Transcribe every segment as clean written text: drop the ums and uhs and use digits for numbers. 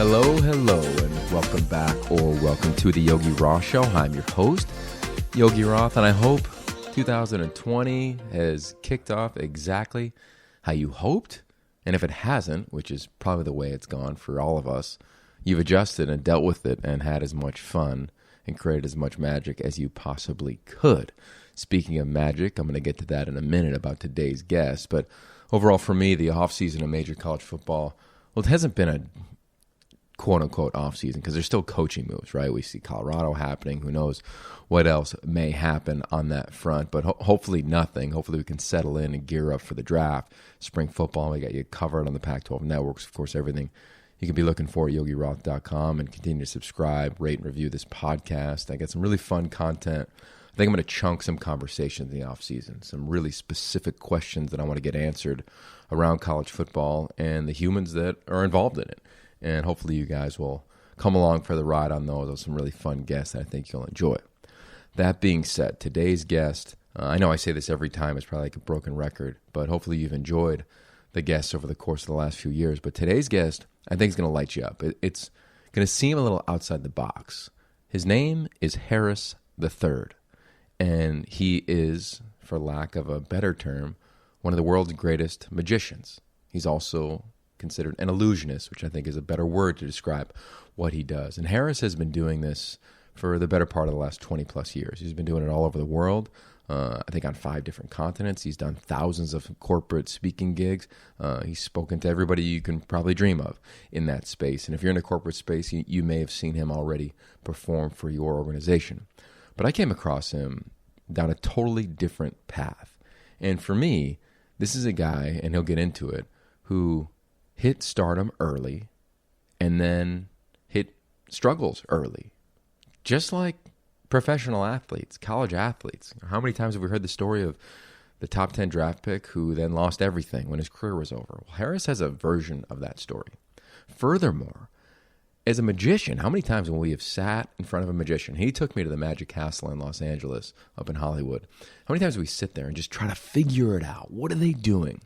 Hello, and welcome back or welcome to the Yogi Roth Show. I'm your host, Yogi Roth, and I hope 2020 has kicked off exactly how you hoped. And if it hasn't, which is probably the way it's gone for all of us, you've adjusted and dealt with it and had as much fun and created as much magic as you possibly could. Speaking of magic, I'm going to get to that in a minute about today's guest. But overall, for me, the offseason of major college football, well, it hasn't been a quote-unquote off-season because there's still coaching moves, right? We see Colorado happening. Who knows what else may happen on that front, but hopefully nothing. Hopefully we can settle in and gear up for the draft. Spring football, we got you covered on the Pac-12 networks. Of course, everything you can be looking for at yogiroth.com, and continue to subscribe, rate, and review this podcast. I got some really fun content. I think I'm going to chunk some conversations in the off-season, some really specific questions that I want to get answered around college football and the humans that are involved in it. And hopefully you guys will come along for the ride on those. Those are some really fun guests that I think you'll enjoy. That being said, today's guest, I know I say this every time, it's probably like a broken record, but hopefully you've enjoyed the guests over the course of the last few years. But today's guest, I think, is going to light you up. It's going to seem a little outside the box. His name is Harris III, and he is, for lack of a better term, one of the world's greatest magicians. He's also considered an illusionist, which I think is a better word to describe what he does. And Harris has been doing this for the better part of the last 20 plus years. He's been doing it all over the world, I think on 5 different continents. He's done thousands of corporate speaking gigs. He's spoken to everybody you can probably dream of in that space. And if you're in a corporate space, you may have seen him already perform for your organization. But I came across him down a totally different path. And for me, this is a guy, and he'll get into it, who hit stardom early and then hit struggles early. Just like professional athletes, college athletes. How many times have we heard the story of the top 10 draft pick who then lost everything when his career was over? Well, Harris has a version of that story. Furthermore, as a magician, how many times when we have sat in front of a magician? He took me to the Magic Castle in Los Angeles, up in Hollywood. How many times do we sit there and just try to figure it out? What are they doing?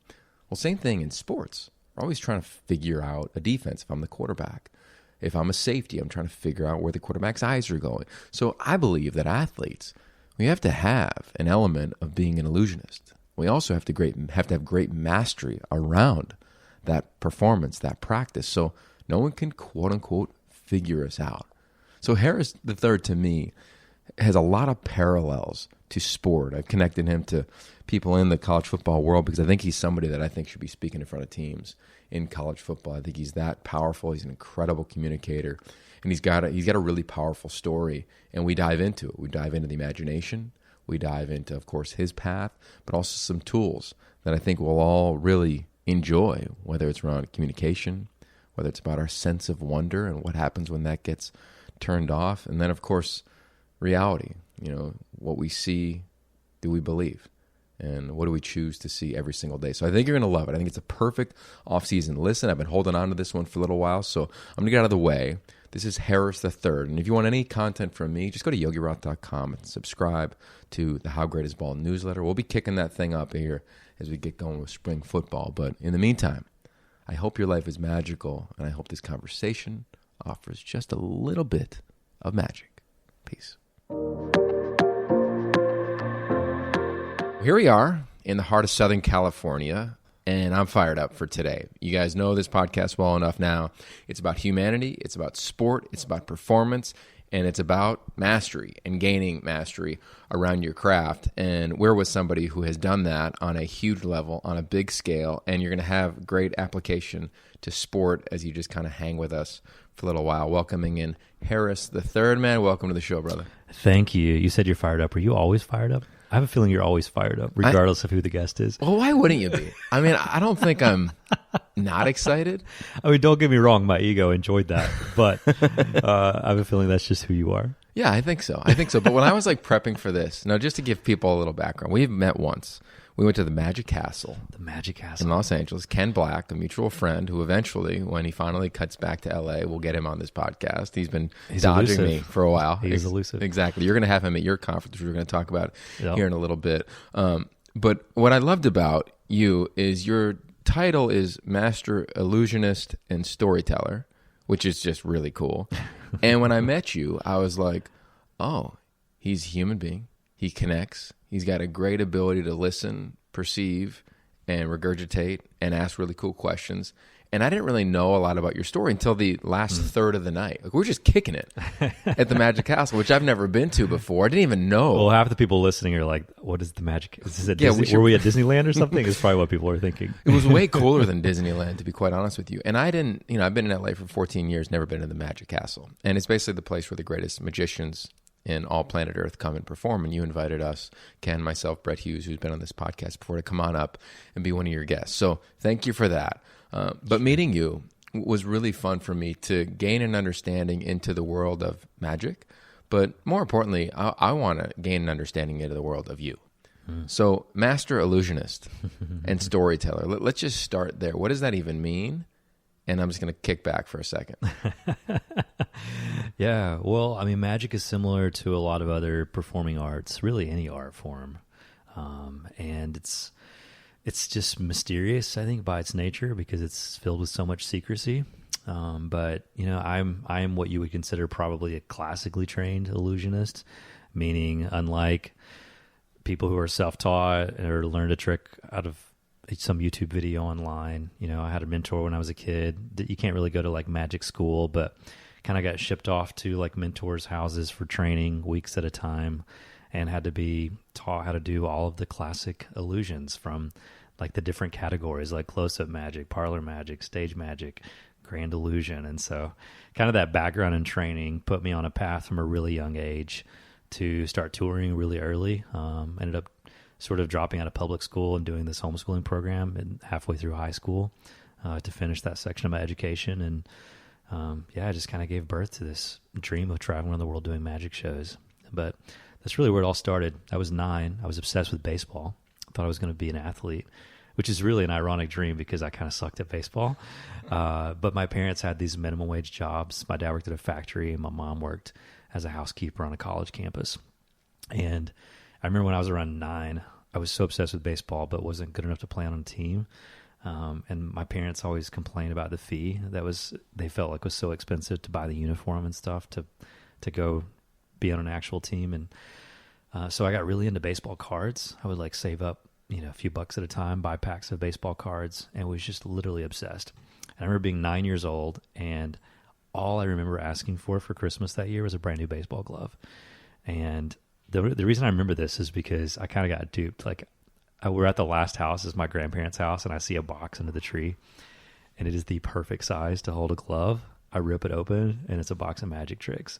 Well, same thing in sports. We're always trying to figure out a defense if I'm the quarterback. If I'm a safety, I'm trying to figure out where the quarterback's eyes are going. So I believe that athletes, we have to have an element of being an illusionist. We also have to have great mastery around that performance, that practice, so no one can quote-unquote figure us out. So Harris III, to me, has a lot of parallels to sport. I've connected him to people in the college football world because I think he's somebody that I think should be speaking in front of teams in college football. I think he's that powerful. He's an incredible communicator, and he's got a really powerful story, and we dive into it. We dive into the imagination. We dive into, of course, his path, but also some tools that I think we'll all really enjoy, whether it's around communication, whether it's about our sense of wonder and what happens when that gets turned off, and then, of course, reality. What we see, do we believe? And what do we choose to see every single day? So I think you're going to love it. I think it's a perfect off-season listen. I've been holding on to this one for a little while, so I'm going to get out of the way. This is Harris III. And if you want any content from me, just go to yogiroth.com and subscribe to the How Great Is Ball newsletter. We'll be kicking that thing up here as we get going with spring football. But in the meantime, I hope your life is magical, and I hope this conversation offers just a little bit of magic. Peace. Here we are in the heart of Southern California, and I'm fired up for today. You guys know this podcast well enough now. It's about humanity, it's about sport, it's about performance, and it's about mastery and gaining mastery around your craft. And we're with somebody who has done that on a huge level, on a big scale, and you're going to have great application to sport as you just kind of hang with us for a little while. Welcoming in Harris III, man. Welcome to the show, brother. Thank you. You said you're fired up. Are you always fired up? I have a feeling you're always fired up, regardless of who the guest is. Well, why wouldn't you be? I mean, I don't think I'm not excited. I mean, don't get me wrong. My ego enjoyed that. But I have a feeling that's just who you are. Yeah, I think so. But when I was prepping for this, now just to give people a little background, we've met once. We went to the Magic Castle. The Magic Castle. In Los Angeles. Ken Black, a mutual friend who eventually, when he finally cuts back to LA, we'll get him on this podcast. He's been dodging me for a while. He's elusive. Exactly. You're going to have him at your conference, which we're going to talk about here in a little bit. But what I loved about you is your title is Master Illusionist and Storyteller, which is just really cool. And when I met you, I was like, oh, he's a human being. He connects. He's got a great ability to listen, perceive, and regurgitate and ask really cool questions. And I didn't really know a lot about your story until the last third of the night. Like, we're just kicking it at the Magic Castle, which I've never been to before. I didn't even know. Well, half the people listening are like, what is the Magic? Is this at Disney? Were we at Disneyland or something? Is probably what people are thinking. It was way cooler than Disneyland, to be quite honest with you. And I didn't, I've been in LA for 14 years, never been to the Magic Castle. And it's basically the place where the greatest magicians in all planet Earth come and perform. And you invited us, Ken, myself, Brett Hughes, who's been on this podcast before, to come on up and be one of your guests. So thank you for that. But meeting you was really fun for me to gain an understanding into the world of magic. But more importantly, I want to gain an understanding into the world of you. So master illusionist and storyteller, let's just start there. What does that even mean? And I'm just going to kick back for a second. Yeah, well, I mean, magic is similar to a lot of other performing arts, really any art form. And it's just mysterious, I think, by its nature, because it's filled with so much secrecy. But I'm what you would consider probably a classically trained illusionist, meaning unlike people who are self-taught or learned a trick out of some YouTube video online. I had a mentor when I was a kid. That you can't really go to like magic school, but kind of got shipped off to like mentors' houses for training weeks at a time, and had to be taught how to do all of the classic illusions from like the different categories, like close-up magic, parlor magic, stage magic, grand illusion. And so kind of that background and training put me on a path from a really young age to start touring really early. Ended up sort of dropping out of public school and doing this homeschooling program and halfway through high school to finish that section of my education. And I just kind of gave birth to this dream of traveling around the world doing magic shows. But that's really where it all started. I was 9. I was obsessed with baseball. I thought I was going to be an athlete, which is really an ironic dream because I kind of sucked at baseball. But my parents had these minimum wage jobs. My dad worked at a factory and my mom worked as a housekeeper on a college campus. And I remember when I was around 9, I was so obsessed with baseball, but wasn't good enough to play on a team. And my parents always complained about the fee they felt like was so expensive to buy the uniform and stuff to go be on an actual team. And so I got really into baseball cards. I would like save up, a few bucks at a time, buy packs of baseball cards, and was just literally obsessed. And I remember being 9 years old, and all I remember asking for Christmas that year was a brand new baseball glove. And the reason I remember this is because I kind of got duped. Like, we're at the last house, is my grandparents' house, and I see a box under the tree, and it is the perfect size to hold a glove. I rip it open, and it's a box of magic tricks.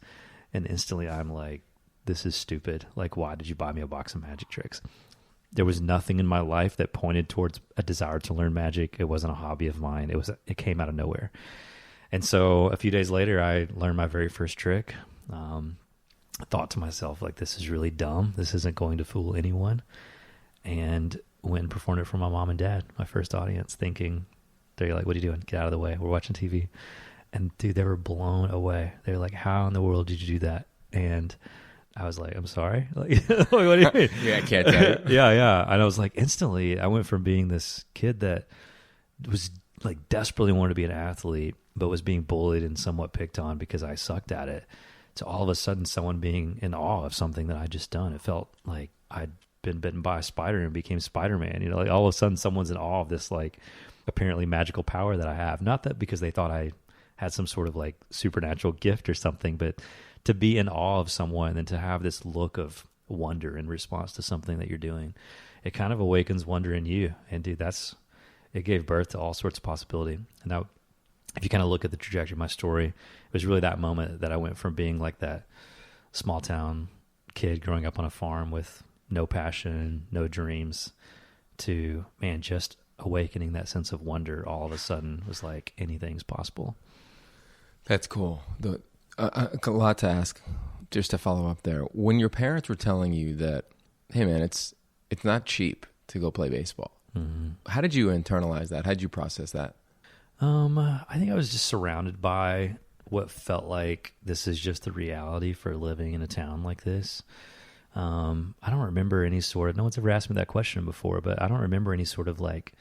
And instantly I'm like, this is stupid. Like, why did you buy me a box of magic tricks? There was nothing in my life that pointed towards a desire to learn magic. It wasn't a hobby of mine. It came out of nowhere. And so a few days later, I learned my very first trick. I thought to myself, like, this is really dumb. This isn't going to fool anyone. And went and performed it for my mom and dad, my first audience, thinking, they're like, what are you doing? Get out of the way. We're watching TV. And dude, they were blown away. They were like, how in the world did you do that? And I was like, I'm sorry. Like, what do you mean? Yeah, I can't tell you. Yeah. And I was like, instantly, I went from being this kid that was like desperately wanted to be an athlete, but was being bullied and somewhat picked on because I sucked at it, to all of a sudden someone being in awe of something that I just done. It felt like I'd been bitten by a spider and became Spider-Man. Like all of a sudden someone's in awe of this like apparently magical power that I have. Not that because they thought I had some sort of like supernatural gift or something, but to be in awe of someone and to have this look of wonder in response to something that you're doing, it kind of awakens wonder in you. And dude, it gave birth to all sorts of possibility. And now, if you kind of look at the trajectory of my story, it was really that moment that I went from being like that small town kid growing up on a farm with no passion, no dreams, to, man, just awakening that sense of wonder all of a sudden was like anything's possible. That's cool. A lot to ask, just to follow up there. When your parents were telling you that, hey man, it's not cheap to go play baseball, how did you internalize that? How did you process that? I think I was just surrounded by what felt like this is just the reality for living in a town like this. I don't remember any sort of, no one's ever asked me that question before, but I don't remember any sort of like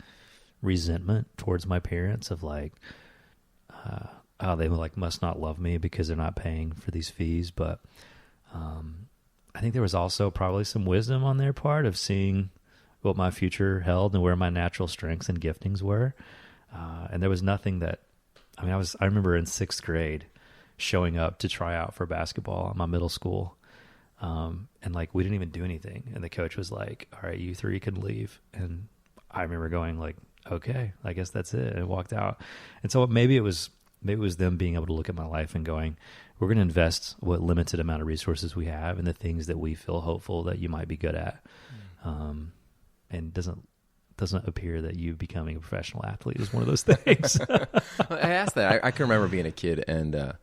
resentment towards my parents of like, oh, they like must not love me because they're not paying for these fees. But I think there was also probably some wisdom on their part of seeing what my future held and where my natural strengths and giftings were. And there was nothing that, I remember in 6th grade showing up to try out for basketball at my middle school. And like, we didn't even do anything. And the coach was like, all right, you 3 can leave. And I remember going like, okay, I guess that's it. And walked out. And so maybe it was them being able to look at my life and going, we're going to invest what limited amount of resources we have in the things that we feel hopeful that you might be good at. And it doesn't appear that you becoming a professional athlete is one of those things. I asked that. I can remember being a kid, and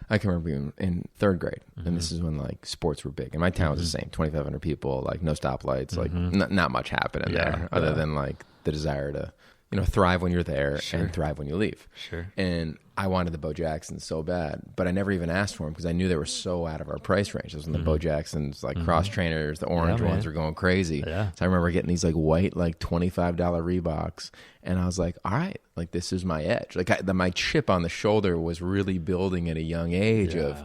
I can remember being in 3rd grade, and this is when like sports were big. And my town was the same, 2,500 people, like no stoplights, like not much happening there other than like the desire to, thrive when you're there and thrive when you leave. Sure. And I wanted the Bo Jacksons so bad, but I never even asked for them because I knew they were so out of our price range. It was when the Bo Jacksons, like cross trainers, the orange ones were going crazy. Yeah. So I remember getting these like white, like $25 Reeboks. And I was like, all right, like this is my edge. Like my chip on the shoulder was really building at a young age of,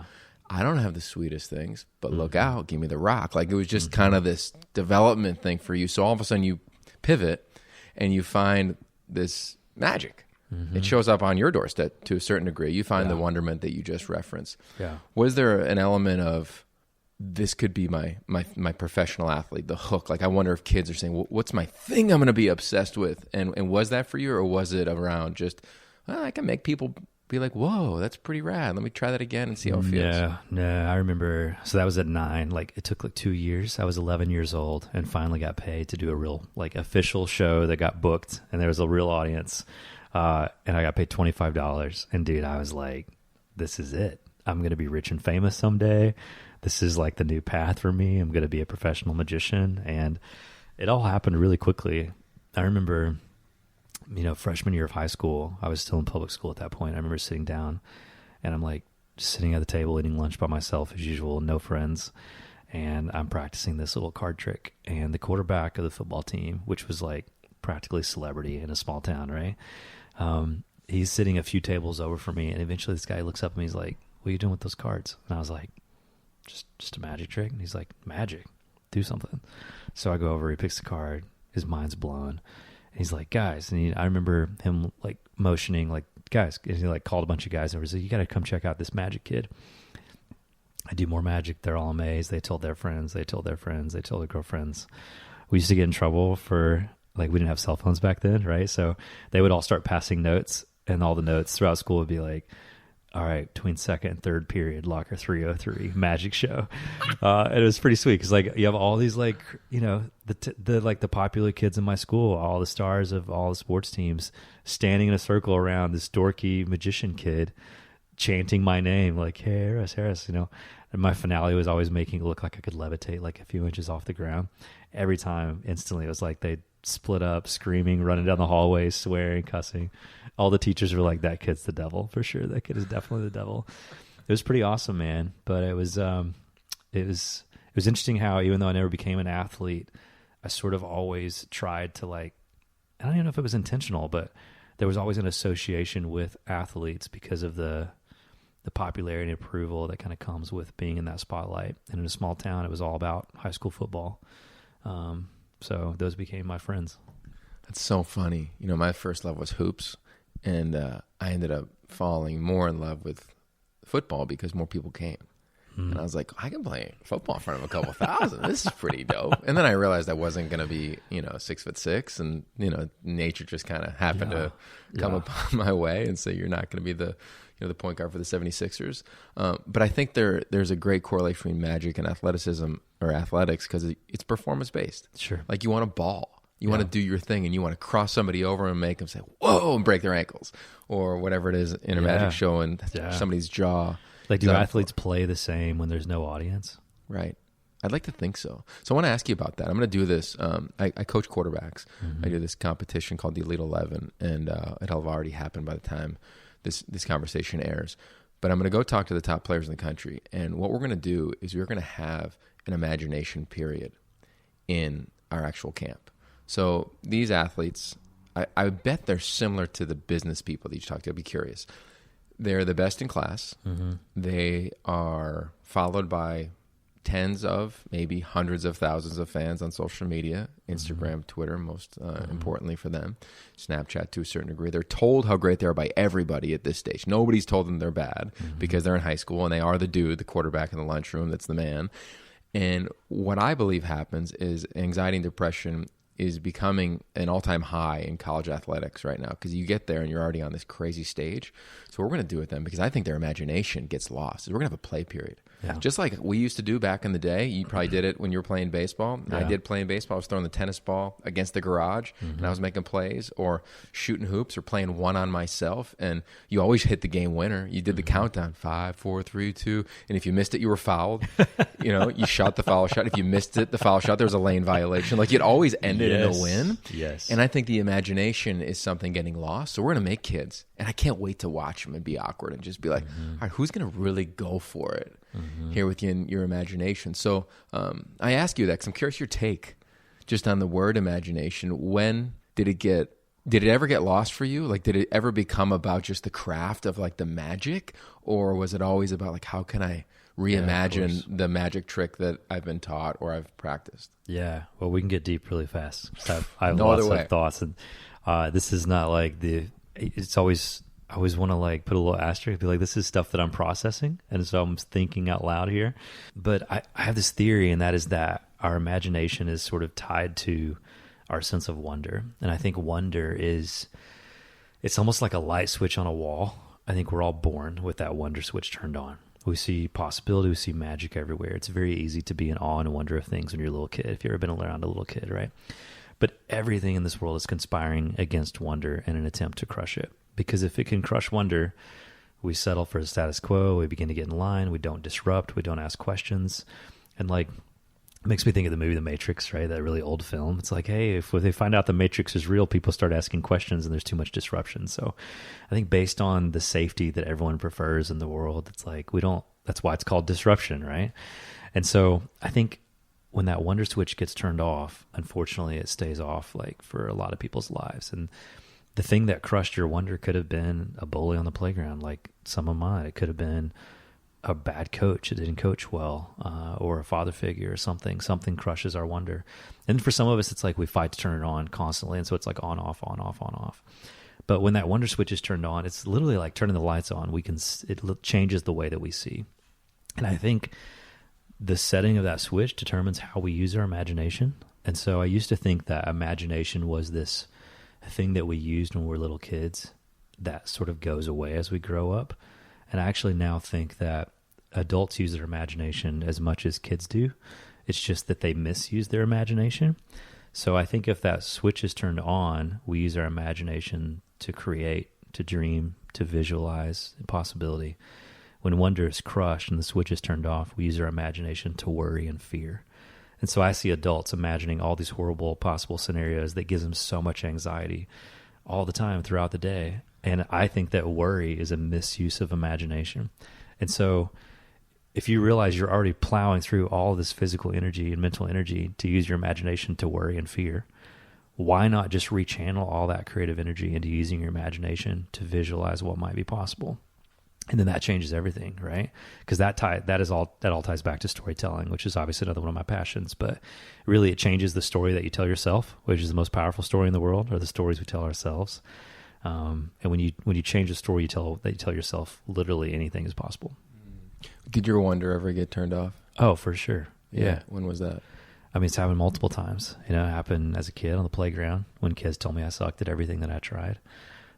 I don't have the sweetest things, but look out, give me the rock. Like it was just kind of this development thing for you. So all of a sudden you pivot and you find this magic. It shows up on your doorstep to a certain degree. You find the wonderment that you just referenced. Yeah. Was there an element of this could be my professional athlete, the hook? Like I wonder if kids are saying, well, what's my thing I'm going to be obsessed with? And was that for you, or was it around just, I can make people be like, whoa, that's pretty rad. Let me try that again and see how it feels. No, I remember. So that was at 9. Like it took like 2 years. I was 11 years old and finally got paid to do a real like official show that got booked, and there was a real audience. And I got paid $25. And dude, I was like, this is it. I'm going to be rich and famous someday. This is like the new path for me. I'm going to be a professional magician. And it all happened really quickly. I remember, freshman year of high school, I was still in public school at that point. I remember sitting down and I'm like just sitting at the table eating lunch by myself as usual, no friends. And I'm practicing this little card trick. And the quarterback of the football team, which was like practically celebrity in a small town, right? He's sitting a few tables over from me, and eventually this guy looks up at me. He's like, what are you doing with those cards? And I was like, just a magic trick. And he's like, magic, do something. So I go over, he picks the card, his mind's blown. And he's like, guys, and I remember him like motioning, like, guys, and he like called a bunch of guys over. He's like, you got to come check out this magic kid. I do more magic. They're all amazed. They told their friends, they told their friends, they told their girlfriends. We used to get in trouble for, like, we didn't have cell phones back then, right? So they would all start passing notes, and all the notes throughout school would be like, all right, between 2nd and 3rd period, locker 303, magic show. And it was pretty sweet because like you have all these like, the popular kids in my school, all the stars of all the sports teams standing in a circle around this dorky magician kid chanting my name, like, hey, Harris, And my finale was always making it look like I could levitate like a few inches off the ground. Every time, instantly, it was like they'd split up, screaming, running down the hallway, swearing, cussing. All the teachers were like, that kid's the devil for sure. That kid is definitely the devil. It was pretty awesome, man. But it was interesting how, even though I never became an athlete, I sort of always tried to like, I don't even know if it was intentional, but there was always an association with athletes because of the popularity and approval that kind of comes with being in that spotlight. And in a small town, it was all about high school football. So those became my friends. That's so funny. My first love was hoops, and I ended up falling more in love with football because more people came. And I was like, I can play football in front of a couple thousand. This is pretty dope. And then I realized I wasn't going to be, 6'6", and nature just kind of happened to come upon my way and say, you're not going to be the point guard for the 76ers. But I think there's a great correlation between magic and athleticism or athletics because it's performance based. Sure. Like you want to ball, you want to do your thing, and you want to cross somebody over and make them say, whoa, and break their ankles or whatever it is in a magic show and somebody's jaw. Like, do athletes play the same when there's no audience? Right. I'd like to think so. So I want to ask you about that. I'm going to do this. I coach quarterbacks. I do this competition called the Elite 11, and it'll have already happened by the time this conversation airs. But I'm going to go talk to the top players in the country, and what we're going to do is we're going to have an imagination period in our actual camp. So these athletes, I bet they're similar to the business people that you talked to. I'd be curious. They're the best in class. Mm-hmm. They are followed by tens of, maybe hundreds of thousands of fans on social media, Instagram, Twitter, most importantly for them, Snapchat to a certain degree. They're told how great they are by everybody at this stage. Nobody's told them they're bad because they're in high school and they are the dude, the quarterback in the lunchroom, that's the man. And what I believe happens is anxiety and depression is becoming an all-time high in college athletics right now, because you get there and you're already on this crazy stage. So what we're going to do with them, because I think their imagination gets lost, is we're going to have a play period. Yeah. Just like we used to do back in the day. You probably did it when you were playing baseball. Yeah. I did playing baseball. I was throwing the tennis ball against the garage and I was making plays, or shooting hoops, or playing one on myself. And you always hit the game winner. You did the countdown, 5, 4, 3, 2. And if you missed it, you were fouled. You shot the foul shot. If you missed it, the foul shot, there was a lane violation. Like, you'd always ended in a win. Yes. And I think the imagination is something getting lost. So we're going to make kids. And I can't wait to watch them and be awkward and just be like, all right, who's going to really go for it here within your imagination? So I ask you that because I'm curious your take just on the word imagination. When did it ever get lost for you? Like, did it ever become about just the craft of like the magic, or was it always about like, how can I reimagine the magic trick that I've been taught or I've practiced? Yeah. Well, we can get deep really fast. I have lots of thoughts, and this is not like it's always, I always want to like put a little asterisk, be like, this is stuff that I'm processing. And so I'm thinking out loud here. But I have this theory, and that is that our imagination is sort of tied to our sense of wonder. And I think wonder it's almost like a light switch on a wall. I think we're all born with that wonder switch turned on. We see possibility, we see magic everywhere. It's very easy to be in awe and wonder of things when you're a little kid, if you've ever been around a little kid, right? But everything in this world is conspiring against wonder in an attempt to crush it. Because if it can crush wonder, we settle for the status quo, we begin to get in line, we don't disrupt, we don't ask questions. And like, it makes me think of the movie The Matrix, right? That really old film. It's like, hey, if they find out the Matrix is real, people start asking questions and there's too much disruption. So I think based on the safety that everyone prefers in the world, it's like that's why it's called disruption, right? And so I think when that wonder switch gets turned off, unfortunately, it stays off like for a lot of people's lives. And the thing that crushed your wonder could have been a bully on the playground, like some of mine. It could have been a bad coach that didn't coach well, or a father figure or something. Something crushes our wonder. And for some of us, it's like we fight to turn it on constantly. And so it's like on, off, on, off, on, off. But when that wonder switch is turned on, it's literally like turning the lights on. It changes the way that we see. And I think the setting of that switch determines how we use our imagination. And so I used to think that imagination was this thing that we used when we were little kids that sort of goes away as we grow up. And I actually now think that adults use their imagination as much as kids do. It's just that they misuse their imagination. So I think if that switch is turned on, we use our imagination to create, to dream, to visualize possibility. When wonder is crushed and the switch is turned off, we use our imagination to worry and fear. And so I see adults imagining all these horrible possible scenarios that gives them so much anxiety all the time throughout the day. And I think that worry is a misuse of imagination. And so if you realize you're already plowing through all this physical energy and mental energy to use your imagination to worry and fear, why not just rechannel all that creative energy into using your imagination to visualize what might be possible? And then that changes everything, right? Because that all ties back to storytelling, which is obviously another one of my passions. But really, it changes the story that you tell yourself, which is the most powerful story in the world, are the stories we tell ourselves. And when you change the story that you tell yourself, literally anything is possible. Did your wonder ever get turned off? Oh, for sure. Yeah. When was that? I mean, it's happened multiple times. It happened as a kid on the playground when kids told me I sucked at everything that I tried.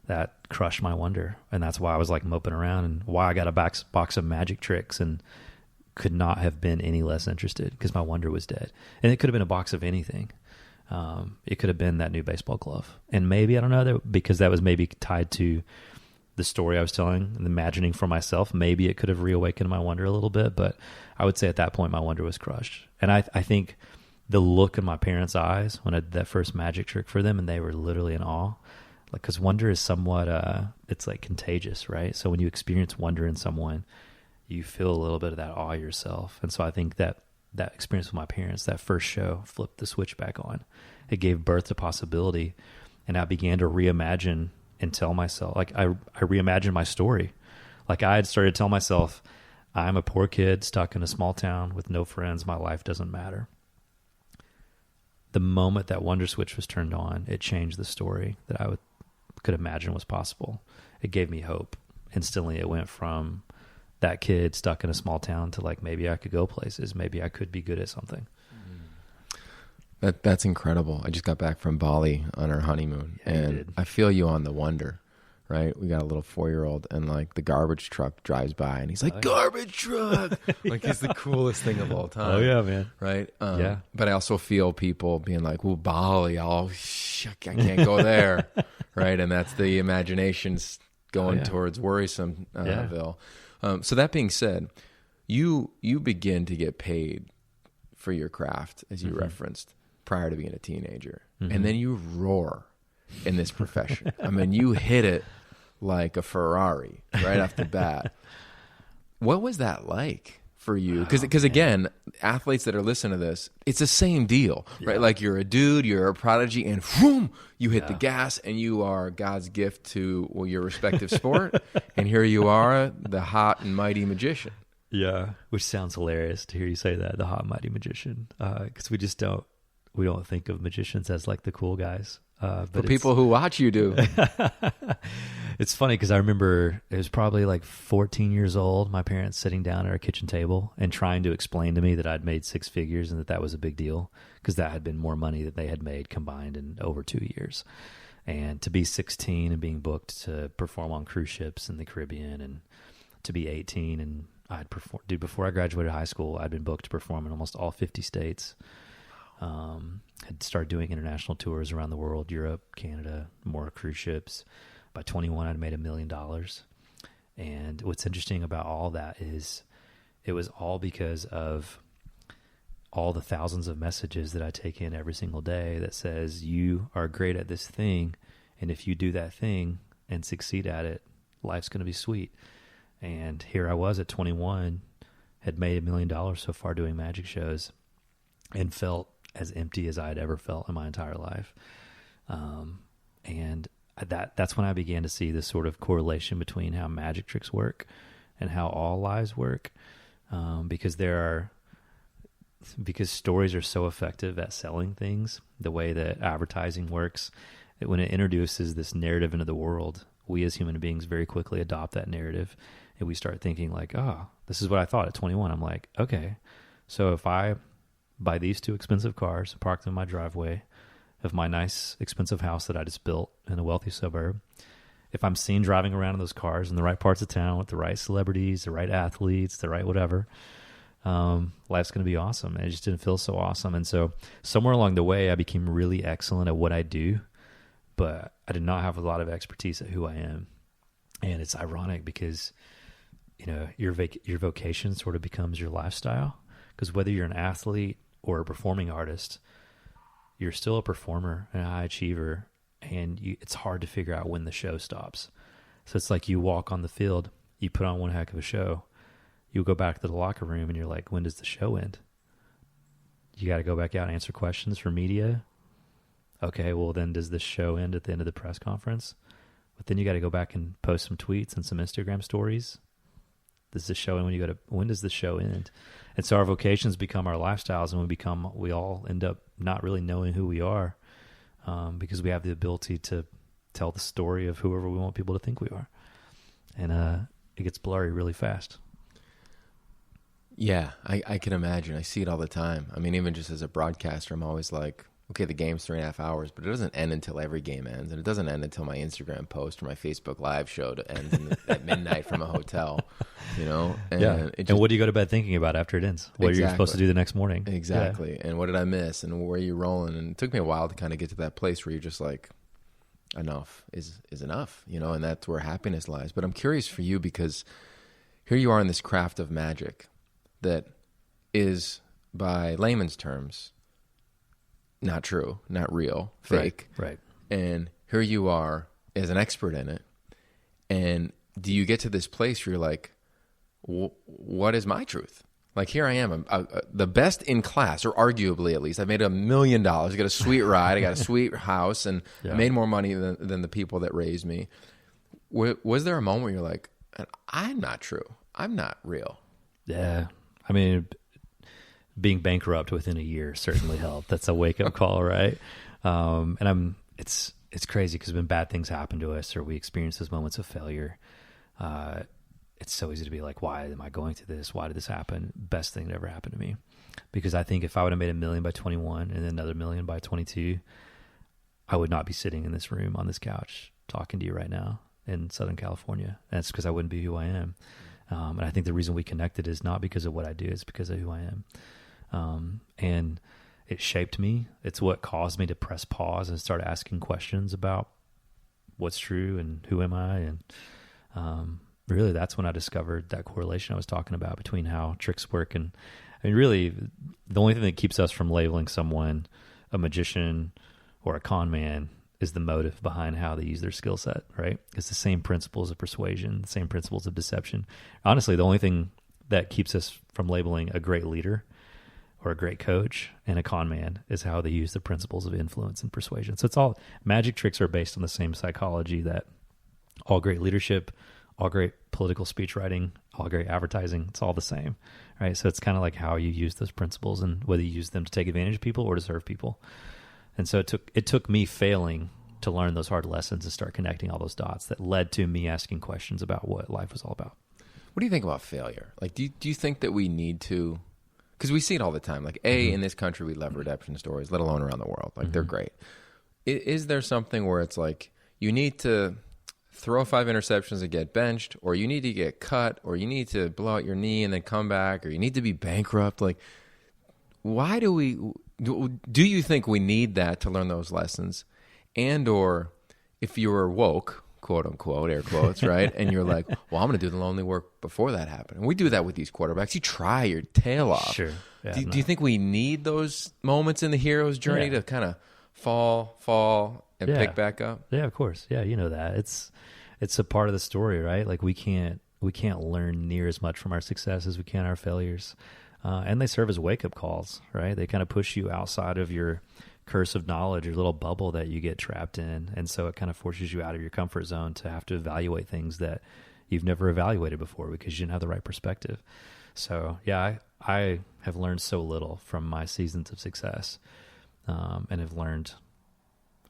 That crushed my wonder. And that's why I was like moping around, and why I got a box of magic tricks and could not have been any less interested, because my wonder was dead. And it could have been a box of anything. It could have been that new baseball glove. And maybe, I don't know, because that was maybe tied to the story I was telling and imagining for myself, maybe it could have reawakened my wonder a little bit. But I would say at that point, my wonder was crushed. And I think the look in my parents' eyes when I did that first magic trick for them, and they were literally in awe. Like, because wonder is somewhat, it's like contagious, right? So when you experience wonder in someone, you feel a little bit of that awe yourself. And so I think that experience with my parents, that first show, flipped the switch back on. It gave birth to possibility. And I began to reimagine and tell myself, like I reimagined my story. Like I had started to tell myself, I'm a poor kid stuck in a small town with no friends. My life doesn't matter. The moment that wonder switch was turned on, it changed the story that I could imagine was possible. It gave me hope. Instantly, it went from that kid stuck in a small town to like, maybe I could go places. Maybe I could be good at something. That's incredible. I just got back from Bali on our honeymoon, and I feel you on the wonder, right? We got a little 4-year-old, and like the garbage truck drives by, and he's like, "Garbage truck!" Like it's the coolest thing of all time. Oh yeah, man. Right? Yeah. But I also feel people being like, "Well, Bali, I can't go there," right? And that's the imagination's going towards worrisomeville. So that being said, you begin to get paid for your craft, as you referenced, prior to being a teenager. And then you roar in this profession. I mean, you hit it like a Ferrari right off the bat. What was that like for you? Because again, athletes that are listening to this, it's the same deal, right? Like you're a dude, you're a prodigy, and whoom, you hit the gas, and you are God's gift to your respective sport. And here you are, the hot and mighty magician. Yeah, which sounds hilarious to hear you say that, the hot mighty magician, because we don't think of magicians as like the cool guys. But for people who watch you do. It's funny because I remember it was probably like 14 years old, my parents sitting down at our kitchen table and trying to explain to me that I'd made 6 figures and that was a big deal because that had been more money that they had made combined in over 2 years. And to be 16 and being booked to perform on cruise ships in the Caribbean, and to be 18 and before I graduated high school, I'd been booked to perform in almost all 50 states. Had started doing international tours around the world, Europe, Canada, more cruise ships. By 21, I'd made $1 million. And what's interesting about all that is it was all because of all the thousands of messages that I take in every single day that says, you are great at this thing, and if you do that thing and succeed at it, life's going to be sweet. And here I was at 21, had made $1 million so far doing magic shows, and felt as empty as I had ever felt in my entire life. And that's when I began to see this sort of correlation between how magic tricks work and how all lives work. Because stories are so effective at selling things, the way that advertising works, that when it introduces this narrative into the world, we as human beings very quickly adopt that narrative, and we start thinking like, oh, this is what I thought at 21. I'm like, okay, so if I buy these 2 expensive cars, park them in my driveway of my nice expensive house that I just built in a wealthy suburb, if I'm seen driving around in those cars in the right parts of town with the right celebrities, the right athletes, the right whatever, life's going to be awesome. And it just didn't feel so awesome. And so somewhere along the way, I became really excellent at what I do, but I did not have a lot of expertise at who I am. And it's ironic because, your vocation sort of becomes your lifestyle, because whether you're an athlete or a performing artist, you're still a performer and a high achiever, and it's hard to figure out when the show stops. So it's like you walk on the field, you put on one heck of a show, you go back to the locker room and you're like, when does the show end? You got to go back out and answer questions for media. Okay, well then does the show end at the end of the press conference? But then you got to go back and post some tweets and some Instagram stories. Does the show end when does the show end? And so our vocations become our lifestyles, and we all end up not really knowing who we are, because we have the ability to tell the story of whoever we want people to think we are. And it gets blurry really fast. Yeah, I can imagine. I see it all the time. I mean, even just as a broadcaster, I'm always like, okay, the game's 3.5 hours, but it doesn't end until every game ends. And it doesn't end until my Instagram post or my Facebook Live show ends at midnight from a hotel, And, and what do you go to bed thinking about after it ends? What are you supposed to do the next morning? Exactly. Yeah. And what did I miss? And where are you rolling? And it took me a while to kind of get to that place where you're just like, enough is enough, and that's where happiness lies. But I'm curious for you, because here you are in this craft of magic that is, by layman's terms, not true, not real, fake. Right. And here you are as an expert in it. And do you get to this place where you're like, what is my truth? Like, here I am, the best in class, or arguably at least. I made $1 million. I got a sweet ride. I got a sweet house, and I made more money than the people that raised me. Was there a moment where you're like, and I'm not true. I'm not real. Yeah. I mean, being bankrupt within a year certainly helped. That's a wake up call, right? It's crazy because when bad things happen to us or we experience those moments of failure, it's so easy to be like, why am I going through this? Why did this happen? Best thing that ever happened to me. Because I think if I would have made $1 million by 21 and then another $1 million by 22, I would not be sitting in this room on this couch talking to you right now in Southern California. And that's because I wouldn't be who I am. And I think the reason we connected is not because of what I do, it's because of who I am. And it shaped me. It's what caused me to press pause and start asking questions about what's true and who am I. And really, that's when I discovered that correlation I was talking about between how tricks work. And I mean, really, the only thing that keeps us from labeling someone a magician or a con man is the motive behind how they use their skill set, right? It's the same principles of persuasion, the same principles of deception. Honestly, the only thing that keeps us from labeling a great leader or a great coach and a con man is how they use the principles of influence and persuasion. So it's all, magic tricks are based on the same psychology that all great leadership, all great political speech writing, all great advertising, it's all the same, right? So it's kind of like how you use those principles and whether you use them to take advantage of people or to serve people. And so it took me failing to learn those hard lessons and start connecting all those dots that led to me asking questions about what life was all about. What do you think about failure? Like, do you think that we need to, because we see it all the time, like in this country, we love redemption stories, let alone around the world. Like they're great. Is there something where it's like, you need to throw 5 interceptions and get benched, or you need to get cut, or you need to blow out your knee and then come back, or you need to be bankrupt? Like, why do you think we need that to learn those lessons? And or if you were woke, quote unquote, air quotes, right? And you're like, well, I'm going to do the lonely work before that happened. And we do that with these quarterbacks. You try your tail off. Sure. Yeah, do you think we need those moments in the hero's journey to kind of fall and pick back up? Yeah, of course. Yeah, you know that. It's a part of the story, right? Like we can't learn near as much from our success as we can our failures. And they serve as wake-up calls, right? They kind of push you outside of your curse of knowledge, your little bubble that you get trapped in. And so it kind of forces you out of your comfort zone to have to evaluate things that you've never evaluated before because you didn't have the right perspective. So, yeah, I have learned so little from my seasons of success and have learned,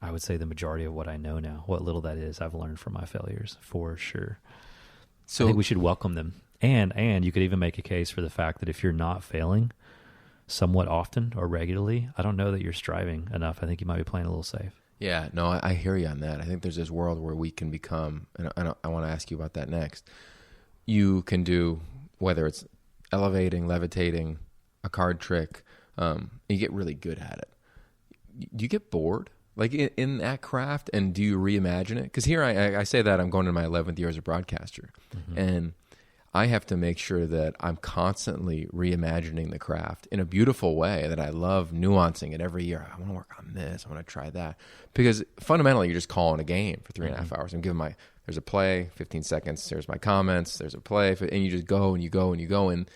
I would say, the majority of what I know now. What little that is, I've learned from my failures, for sure. So I think we should welcome them. And you could even make a case for the fact that if you're not failing somewhat often or regularly, I don't know that you're striving enough. I think you might be playing a little safe. Yeah, no, I hear you on that. I think there's this world where we can become, and I want to ask you about that next. You can do, whether it's elevating, levitating, a card trick, you get really good at it. Do you get bored? Like in that craft, and do you reimagine it? Because here I say that I'm going into my 11th year as a broadcaster, and I have to make sure that I'm constantly reimagining the craft in a beautiful way, that I love nuancing it every year. I want to work on this. I want to try that. Because fundamentally, you're just calling a game for 3.5 hours. I'm giving there's a play, 15 seconds, there's my comments, there's a play, and you just go and you go and you go. And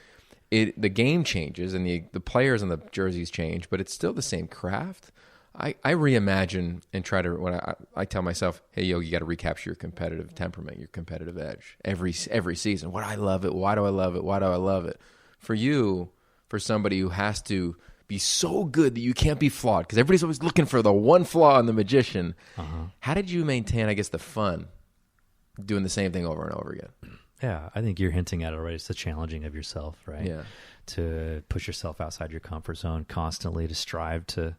the game changes and the players and the jerseys change, but it's still the same craft. I reimagine and try to, when I tell myself, hey, Yogi, you got to recapture your competitive temperament, your competitive edge every season. Why do I love it? Why do I love it? Why do I love it? For you, for somebody who has to be so good that you can't be flawed, because everybody's always looking for the one flaw in the magician. How did you maintain, I guess, the fun doing the same thing over and over again? Yeah, I think you're hinting at it already. It's the challenging of yourself, right? Yeah. To push yourself outside your comfort zone constantly, to strive to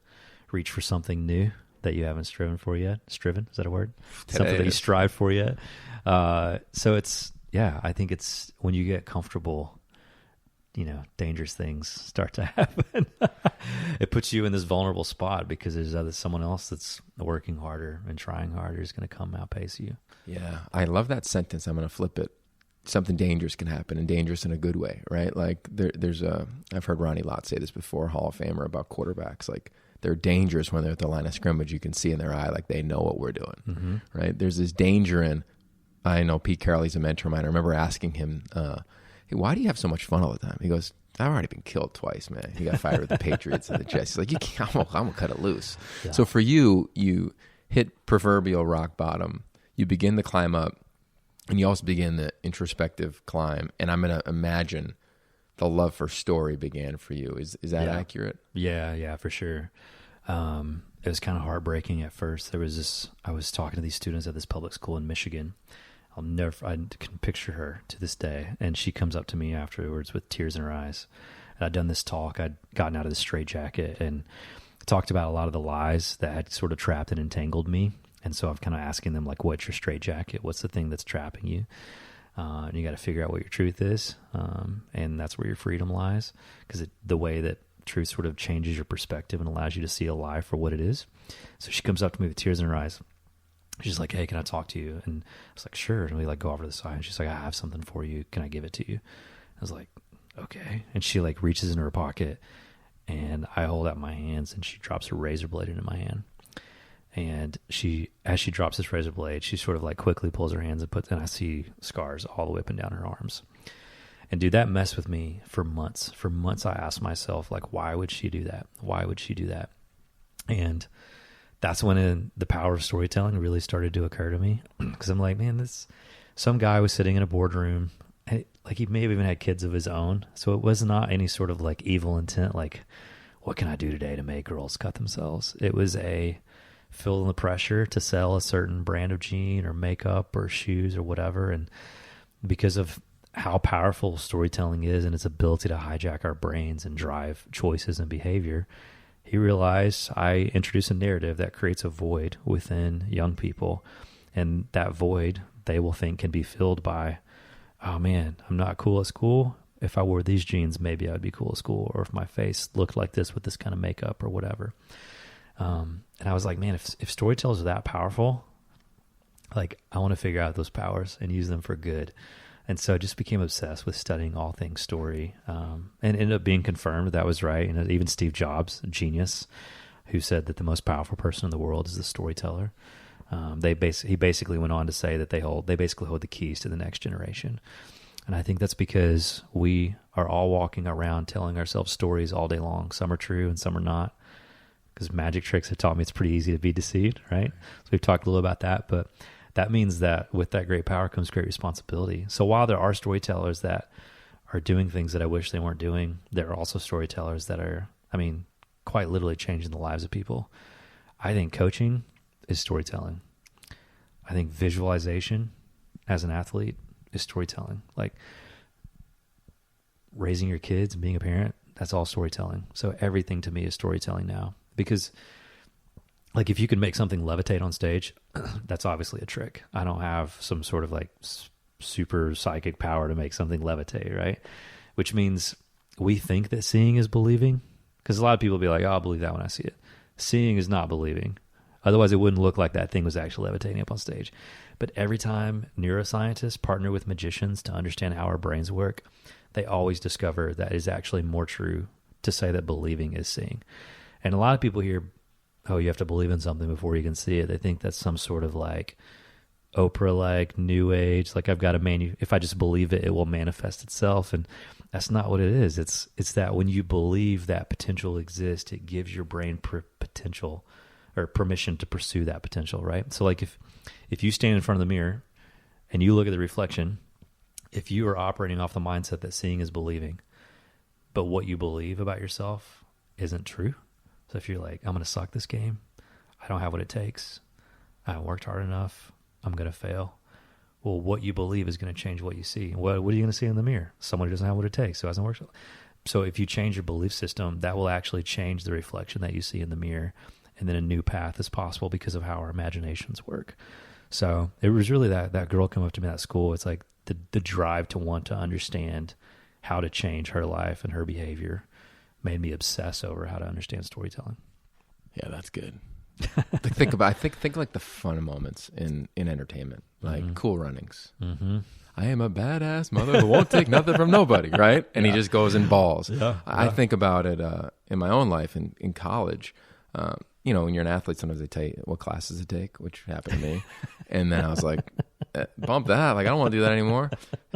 reach for something new that you haven't striven for yet. Striven, is that a word? Something that you strive for yet. So I think it's when you get comfortable, dangerous things start to happen. It puts you in this vulnerable spot because there's someone else that's working harder and trying harder is going to come outpace you. Yeah, I love that sentence. I'm going to flip it. Something dangerous can happen, and dangerous in a good way, right? Like I've heard Ronnie Lott say this before, Hall of Famer, about quarterbacks. Like, they're dangerous when they're at the line of scrimmage. You can see in their eye, like, they know what we're doing, right? There's this danger in, I know Pete Carroll, he's a mentor of mine. I remember asking him, hey, why do you have so much fun all the time? He goes, I've already been killed twice, man. He got fired with the Patriots and the Jets. He's like, I'm gonna cut it loose. Yeah. So for you hit proverbial rock bottom. You begin to climb up. And you also begin the introspective climb. And I'm going to imagine the love for story began for you. Is that accurate? Yeah, for sure. It was kind of heartbreaking at first. I was talking to these students at this public school in Michigan. I can picture her to this day. And she comes up to me afterwards with tears in her eyes. And I'd done this talk. I'd gotten out of the straitjacket and talked about a lot of the lies that had sort of trapped and entangled me. And so I'm kind of asking them, like, what's your straitjacket? What's the thing that's trapping you? And you got to figure out what your truth is. And that's where your freedom lies, because the way that truth sort of changes your perspective and allows you to see a lie for what it is. So she comes up to me with tears in her eyes. She's like, hey, can I talk to you? And I was like, sure. And we like go over to the side, and she's like, I have something for you. Can I give it to you? I was like, okay. And she like reaches into her pocket, and I hold out my hands, and she drops a razor blade into my hand. And as she drops this razor blade, she sort of like quickly pulls her hands and I see scars all the way up and down her arms. And dude, that messed with me for months. For months, I asked myself, like, why would she do that? Why would she do that? And that's when the power of storytelling really started to occur to me. Because I'm like, man, some guy was sitting in a boardroom, and like he may have even had kids of his own. So it was not any sort of like evil intent, like, what can I do today to make girls cut themselves? It was feeling the pressure to sell a certain brand of jean or makeup or shoes or whatever. And because of how powerful storytelling is and its ability to hijack our brains and drive choices and behavior, he realized I introduce a narrative that creates a void within young people. And that void, they will think, can be filled by, oh man, I'm not cool at school. If I wore these jeans, maybe I would be cool at school. Or if my face looked like this with this kind of makeup or whatever. And I was like, man, if storytellers are that powerful, like I want to figure out those powers and use them for good. And so I just became obsessed with studying all things story, and ended up being confirmed that was right. And even Steve Jobs, a genius, who said that the most powerful person in the world is the storyteller. He basically went on to say that they basically hold the keys to the next generation. And I think that's because we are all walking around telling ourselves stories all day long. Some are true and some are not. Because magic tricks have taught me it's pretty easy to be deceived, right? So we've talked a little about that, but that means that with that great power comes great responsibility. So while there are storytellers that are doing things that I wish they weren't doing, there are also storytellers that are, quite literally changing the lives of people. I think coaching is storytelling. I think visualization as an athlete is storytelling. Like raising your kids and being a parent, that's all storytelling. So everything to me is storytelling now. Because like if you can make something levitate on stage, that's obviously a trick. I don't have some sort of like super psychic power to make something levitate, right? Which means we think that seeing is believing. Because a lot of people be like, oh, I'll believe that when I see it. Seeing is not believing. Otherwise, it wouldn't look like that thing was actually levitating up on stage. But every time neuroscientists partner with magicians to understand how our brains work, they always discover that is actually more true to say that believing is seeing. And a lot of people hear, oh, you have to believe in something before you can see it. They think that's some sort of like Oprah-like new age, like I've got to if I just believe it, it will manifest itself. And that's not what it is. It's that when you believe that potential exists, it gives your brain potential or permission to pursue that potential, right? So like if you stand in front of the mirror and you look at the reflection, if you are operating off the mindset that seeing is believing, but what you believe about yourself isn't true. So if you're like, I'm going to suck this game, I don't have what it takes, I haven't worked hard enough, I'm going to fail. Well, what you believe is going to change what you see. What are you going to see in the mirror? Someone who doesn't have what it takes, who hasn't worked. So if you change your belief system, that will actually change the reflection that you see in the mirror. And then a new path is possible because of how our imaginations work. So it was really that girl come up to me at school. It's like the drive to want to understand how to change her life and her behavior made me obsess over how to understand storytelling. Yeah, that's good. think like the fun moments in entertainment, like Cool Runnings. Mm-hmm. I am a badass mother who won't take nothing from nobody, right? And he just goes in balls. Yeah, I think about it in my own life in college. When you're an athlete, sometimes they tell you what classes to take, which happened to me. And then I was like, bump that. Like, I don't want to do that anymore.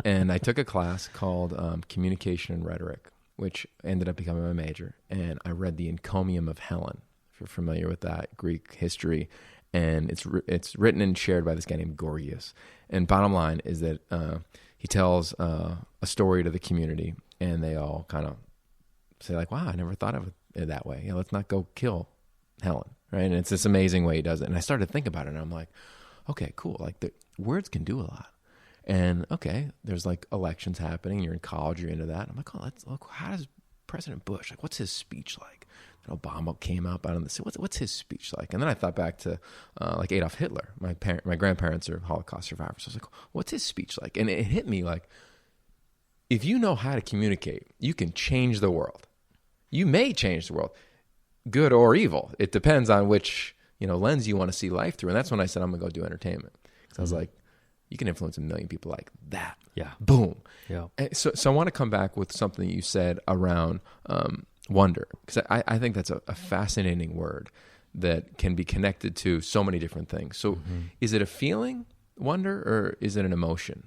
And I took a class called Communication and Rhetoric, which ended up becoming my major. And I read the Encomium of Helen, if you're familiar with that Greek history. and it's written and shared by this guy named Gorgias. And bottom line is that he tells a story to the community, and they all kind of say like, wow, I never thought of it that way. Let's not go kill Helen, right? And it's this amazing way he does it. And I started to think about it, and I'm like, okay, cool. Like the words can do a lot. And okay, there's like elections happening. You're in college, you're into that. I'm like, oh, let's look. How does President Bush, like, what's his speech like? And Obama came out on the what's his speech like? And then I thought back to like Adolf Hitler. My grandparents are Holocaust survivors. So I was like, what's his speech like? And it hit me like, if you know how to communicate, you can change the world. You may change the world, good or evil. It depends on which lens you want to see life through. And that's when I said I'm gonna go do entertainment, because I was like, you can influence 1 million people like that. Yeah. Boom. Yeah. So I want to come back with something you said around wonder, because I think that's a fascinating word that can be connected to so many different things. So is it a feeling, wonder, or is it an emotion?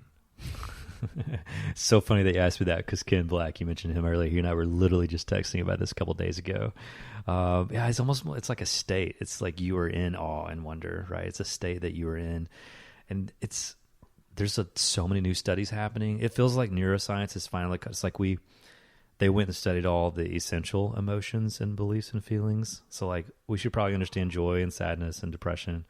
So funny that you asked me that, because Ken Black, you mentioned him earlier. He and I were literally just texting about this a couple of days ago. Yeah, it's like a state. It's like you are in awe and wonder, right? It's a state that you are in. And there's so many new studies happening. It feels like neuroscience is finally, it's like they went and studied all the essential emotions and beliefs and feelings. So like we should probably understand joy and sadness and depression.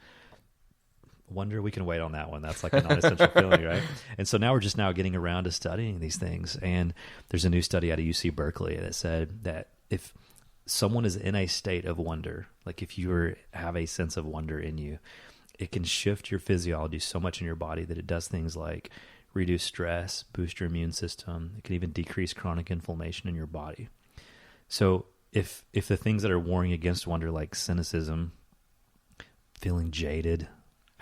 Wonder, we can wait on that one. That's like a non-essential feeling, right? And so now we're just getting around to studying these things. And there's a new study out of UC Berkeley that said that if someone is in a state of wonder, like if you have a sense of wonder in you, it can shift your physiology so much in your body that it does things like reduce stress, boost your immune system. It can even decrease chronic inflammation in your body. So if the things that are warring against wonder, like cynicism, feeling jaded,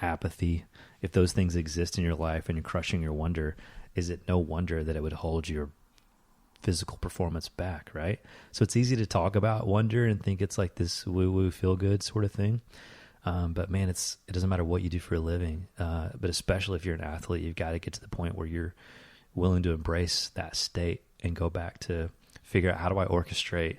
apathy, if those things exist in your life and you're crushing your wonder, is it no wonder that it would hold your physical performance back, right? So it's easy to talk about wonder and think it's like this woo-woo feel-good sort of thing. But man, it doesn't matter what you do for a living, but especially if you're an athlete, you've got to get to the point where you're willing to embrace that state and go back to figure out, how do I orchestrate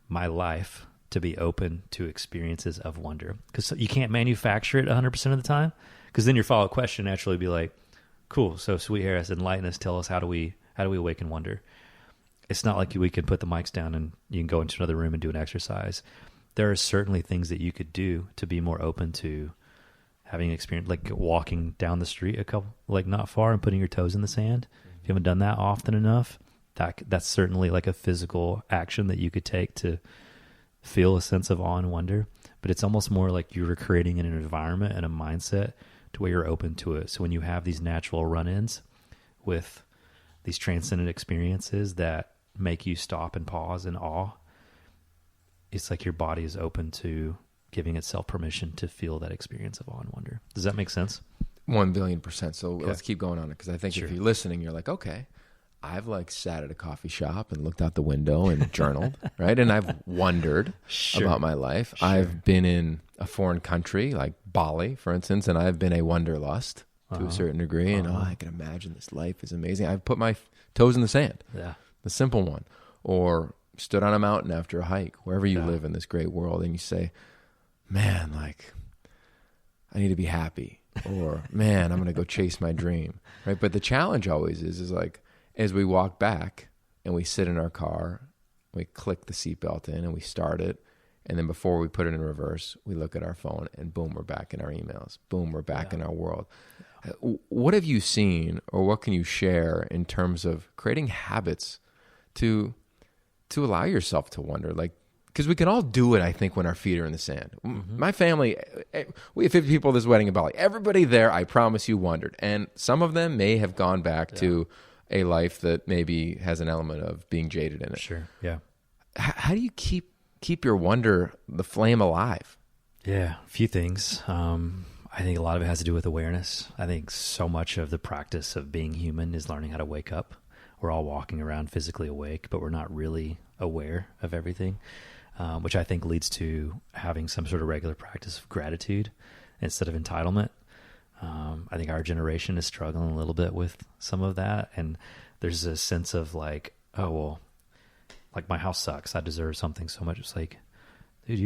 my life to be open to experiences of wonder? Because you can't manufacture it 100% of the time, because then your follow-up question naturally would be like, cool, so Sweet Harris, enlighten us, tell us, how do we awaken wonder? It's not like we can put the mics down and you can go into another room and do an exercise. There are certainly things that you could do to be more open to having an experience, like walking down the street not far and putting your toes in the sand. If you haven't done that often enough, that's certainly like a physical action that you could take to feel a sense of awe and wonder. But it's almost more like you're creating an environment and a mindset to where you're open to it. So when you have these natural run-ins with these transcendent experiences that make you stop and pause in awe, it's like your body is open to giving itself permission to feel that experience of awe and wonder. Does that make sense? 1 billion%. So Okay. Let's keep going on it, because I think Sure. if you're listening, you're like, okay, I've like sat at a coffee shop and looked out the window and journaled, right? And I've wondered Sure. about my life. Sure. I've been in a foreign country like Bali, for instance, and I've been a wanderlust to a certain degree. And I can imagine this life is amazing. I've put my toes in the sand, Yeah. the simple one, or stood on a mountain after a hike, wherever you Yeah. live in this great world, and you say, man, like, I need to be happy, or man, I'm going to go chase my dream, right? But the challenge always is like, as we walk back and we sit in our car, we click the seatbelt in and we start it, and then before we put it in reverse, we look at our phone, and boom, we're back in our emails. Boom, we're back in our world. What have you seen, or what can you share in terms of creating habits to allow yourself to wonder? Like, because we can all do it, I think, when our feet are in the sand. Mm-hmm. My family, we have 50 people at this wedding in Bali. Everybody there, I promise you, wondered. And some of them may have gone back to a life that maybe has an element of being jaded in it. Sure. Yeah. How do you keep your wonder, the flame alive? Yeah. A few things. I think a lot of it has to do with awareness. I think so much of the practice of being human is learning how to wake up. We're all walking around physically awake, but we're not really aware of everything, which I think leads to having some sort of regular practice of gratitude instead of entitlement. I think our generation is struggling a little bit with some of that. And there's a sense of like, oh, well, like my house sucks, I deserve something so much. It's like, dude,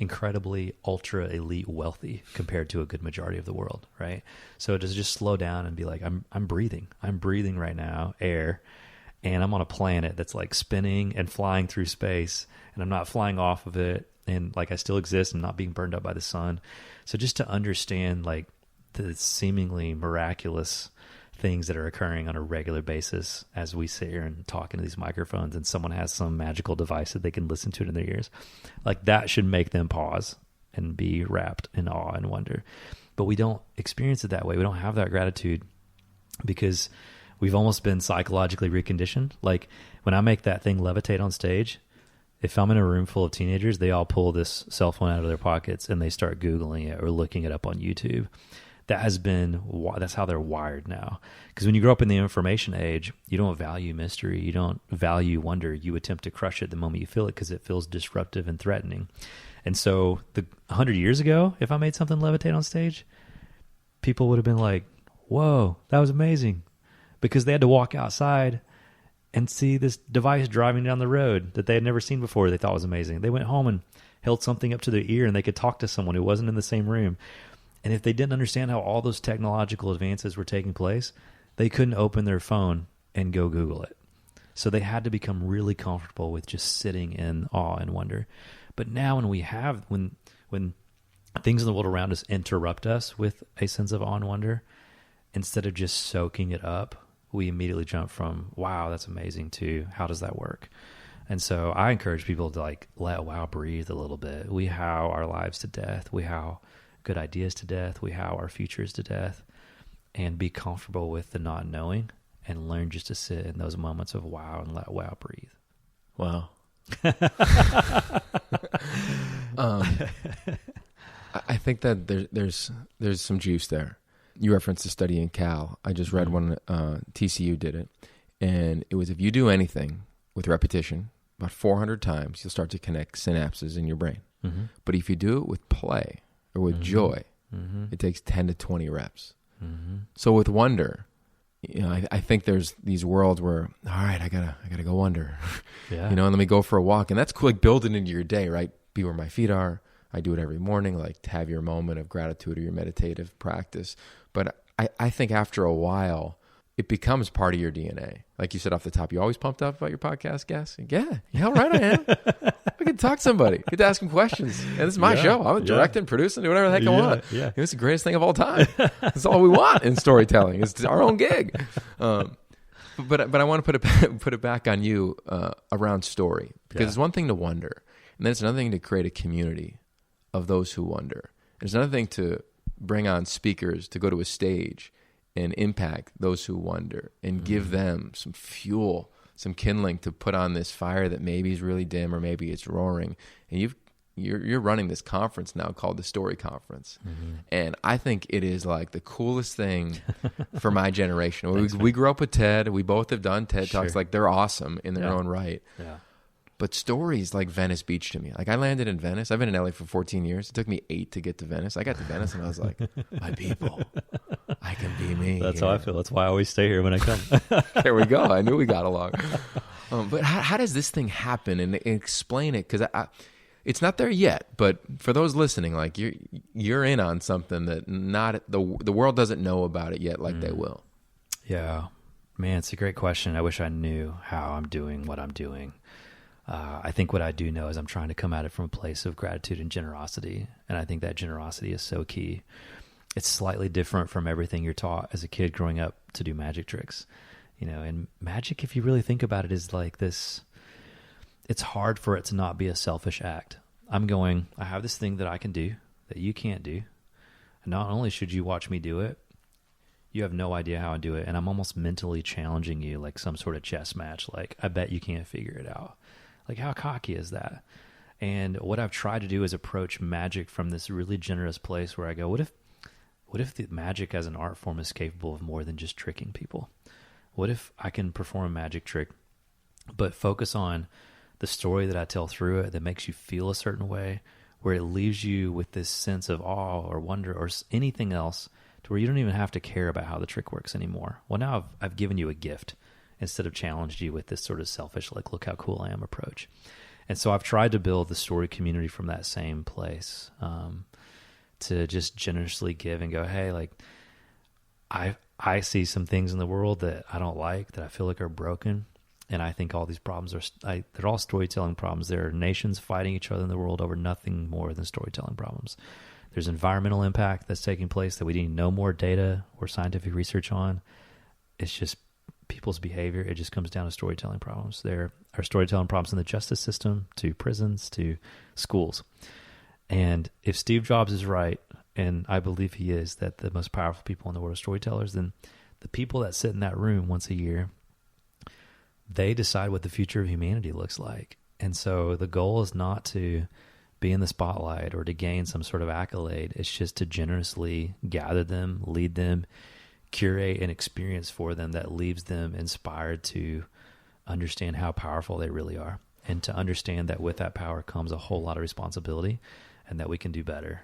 incredibly ultra elite wealthy compared to a good majority of the world, right? So to just slow down and be like, I'm breathing right now, air, and I'm on a planet that's like spinning and flying through space, and I'm not flying off of it, and like I still exist and not being burned up by the sun. So just to understand like the seemingly miraculous things that are occurring on a regular basis as we sit here and talk into these microphones, and someone has some magical device that they can listen to it in their ears, like that should make them pause and be wrapped in awe and wonder. But we don't experience it that way. We don't have that gratitude because we've almost been psychologically reconditioned. Like when I make that thing levitate on stage, if I'm in a room full of teenagers, they all pull this cell phone out of their pockets and they start Googling it or looking it up on YouTube. That's how they're wired now. Because when you grow up in the information age, you don't value mystery. You don't value wonder. You attempt to crush it the moment you feel it because it feels disruptive and threatening. And so 100 years ago, if I made something levitate on stage, people would have been like, whoa, that was amazing. Because they had to walk outside and see this device driving down the road that they had never seen before they thought was amazing. They went home and held something up to their ear and they could talk to someone who wasn't in the same room. And if they didn't understand how all those technological advances were taking place, they couldn't open their phone and go Google it. So they had to become really comfortable with just sitting in awe and wonder. But now when things in the world around us interrupt us with a sense of awe and wonder, instead of just soaking it up, we immediately jump from, wow, that's amazing, to how does that work? And so I encourage people to like let wow breathe a little bit. We how our lives to death. We how good ideas to death. We how our futures to death, and be comfortable with the not knowing and learn just to sit in those moments of wow and let wow breathe. Wow. I think that there's some juice there. You referenced a study in Cal. I just read one, TCU did it. And it was, if you do anything with repetition, about 400 times, you'll start to connect synapses in your brain. Mm-hmm. But if you do it with play or with joy, it takes 10 to 20 reps. Mm-hmm. So with wonder, I think there's these worlds where, all right, I gotta go wonder, and let me go for a walk. And that's cool. Like build it into your day, right? Be where my feet are. I do it every morning, like to have your moment of gratitude or your meditative practice. But I think after a while, it becomes part of your DNA. Like you said off the top, you always pumped up about your podcast guests? Yeah, all right, I am. I can talk to somebody. I get to ask them questions. And this is my show. I'm directing, producing, do whatever the heck I want. Yeah. It's the greatest thing of all time. That's all we want in storytelling. It's our own gig. But I want to put it back on you around story. Because it's one thing to wonder. And then it's another thing to create a community of those who wonder. It's another thing to bring on speakers to go to a stage and impact those who wonder and give them some fuel, some kindling to put on this fire that maybe is really dim or maybe it's roaring. And you're running this conference now called the Story Conference. Mm-hmm. And I think it is like the coolest thing for my generation. We grew up with TED. We both have done TED Talks. Like they're awesome in their own right. Yeah. But stories like Venice Beach to me. Like I landed in Venice. I've been in LA for 14 years. It took me 8 to get to Venice. I got to Venice and I was like, my people, I can be me. That's how I feel. That's why I always stay here when I come. There we go. I knew we got along. But how does this thing happen? And explain it, because it's not there yet. But for those listening, like you're in on something that the world doesn't know about it yet, like they will. Yeah, man, it's a great question. I wish I knew how I'm doing what I'm doing. I think what I do know is I'm trying to come at it from a place of gratitude and generosity. And I think that generosity is so key. It's slightly different from everything you're taught as a kid growing up to do magic tricks. And magic, if you really think about it, is like this, it's hard for it to not be a selfish act. I have this thing that I can do that you can't do. And not only should you watch me do it, you have no idea how I do it. And I'm almost mentally challenging you like some sort of chess match. Like, I bet you can't figure it out. Like, how cocky is that? And what I've tried to do is approach magic from this really generous place where I go, what if the magic as an art form is capable of more than just tricking people? What if I can perform a magic trick, but focus on the story that I tell through it that makes you feel a certain way, where it leaves you with this sense of awe or wonder or anything else, to where you don't even have to care about how the trick works anymore. Well, now I've given you a gift, instead of challenged you with this sort of selfish, like, look how cool I am approach. And so I've tried to build the story community from that same place, to just generously give and go, hey, like I see some things in the world that I don't like, that I feel like are broken. And I think all these problems they're all storytelling problems. There are nations fighting each other in the world over nothing more than storytelling problems. There's environmental impact that's taking place that we need no more data or scientific research on. It's just people's behavior. It just comes down to storytelling problems. There are storytelling problems in the justice system, to prisons, to schools. And if Steve Jobs is right, and I believe he is, that the most powerful people in the world are storytellers, then the people that sit in that room once a year, they decide what the future of humanity looks like. And so the goal is not to be in the spotlight or to gain some sort of accolade. It's just to generously gather them, lead them, curate an experience for them that leaves them inspired to understand how powerful they really are, and to understand that with that power comes a whole lot of responsibility and that we can do better.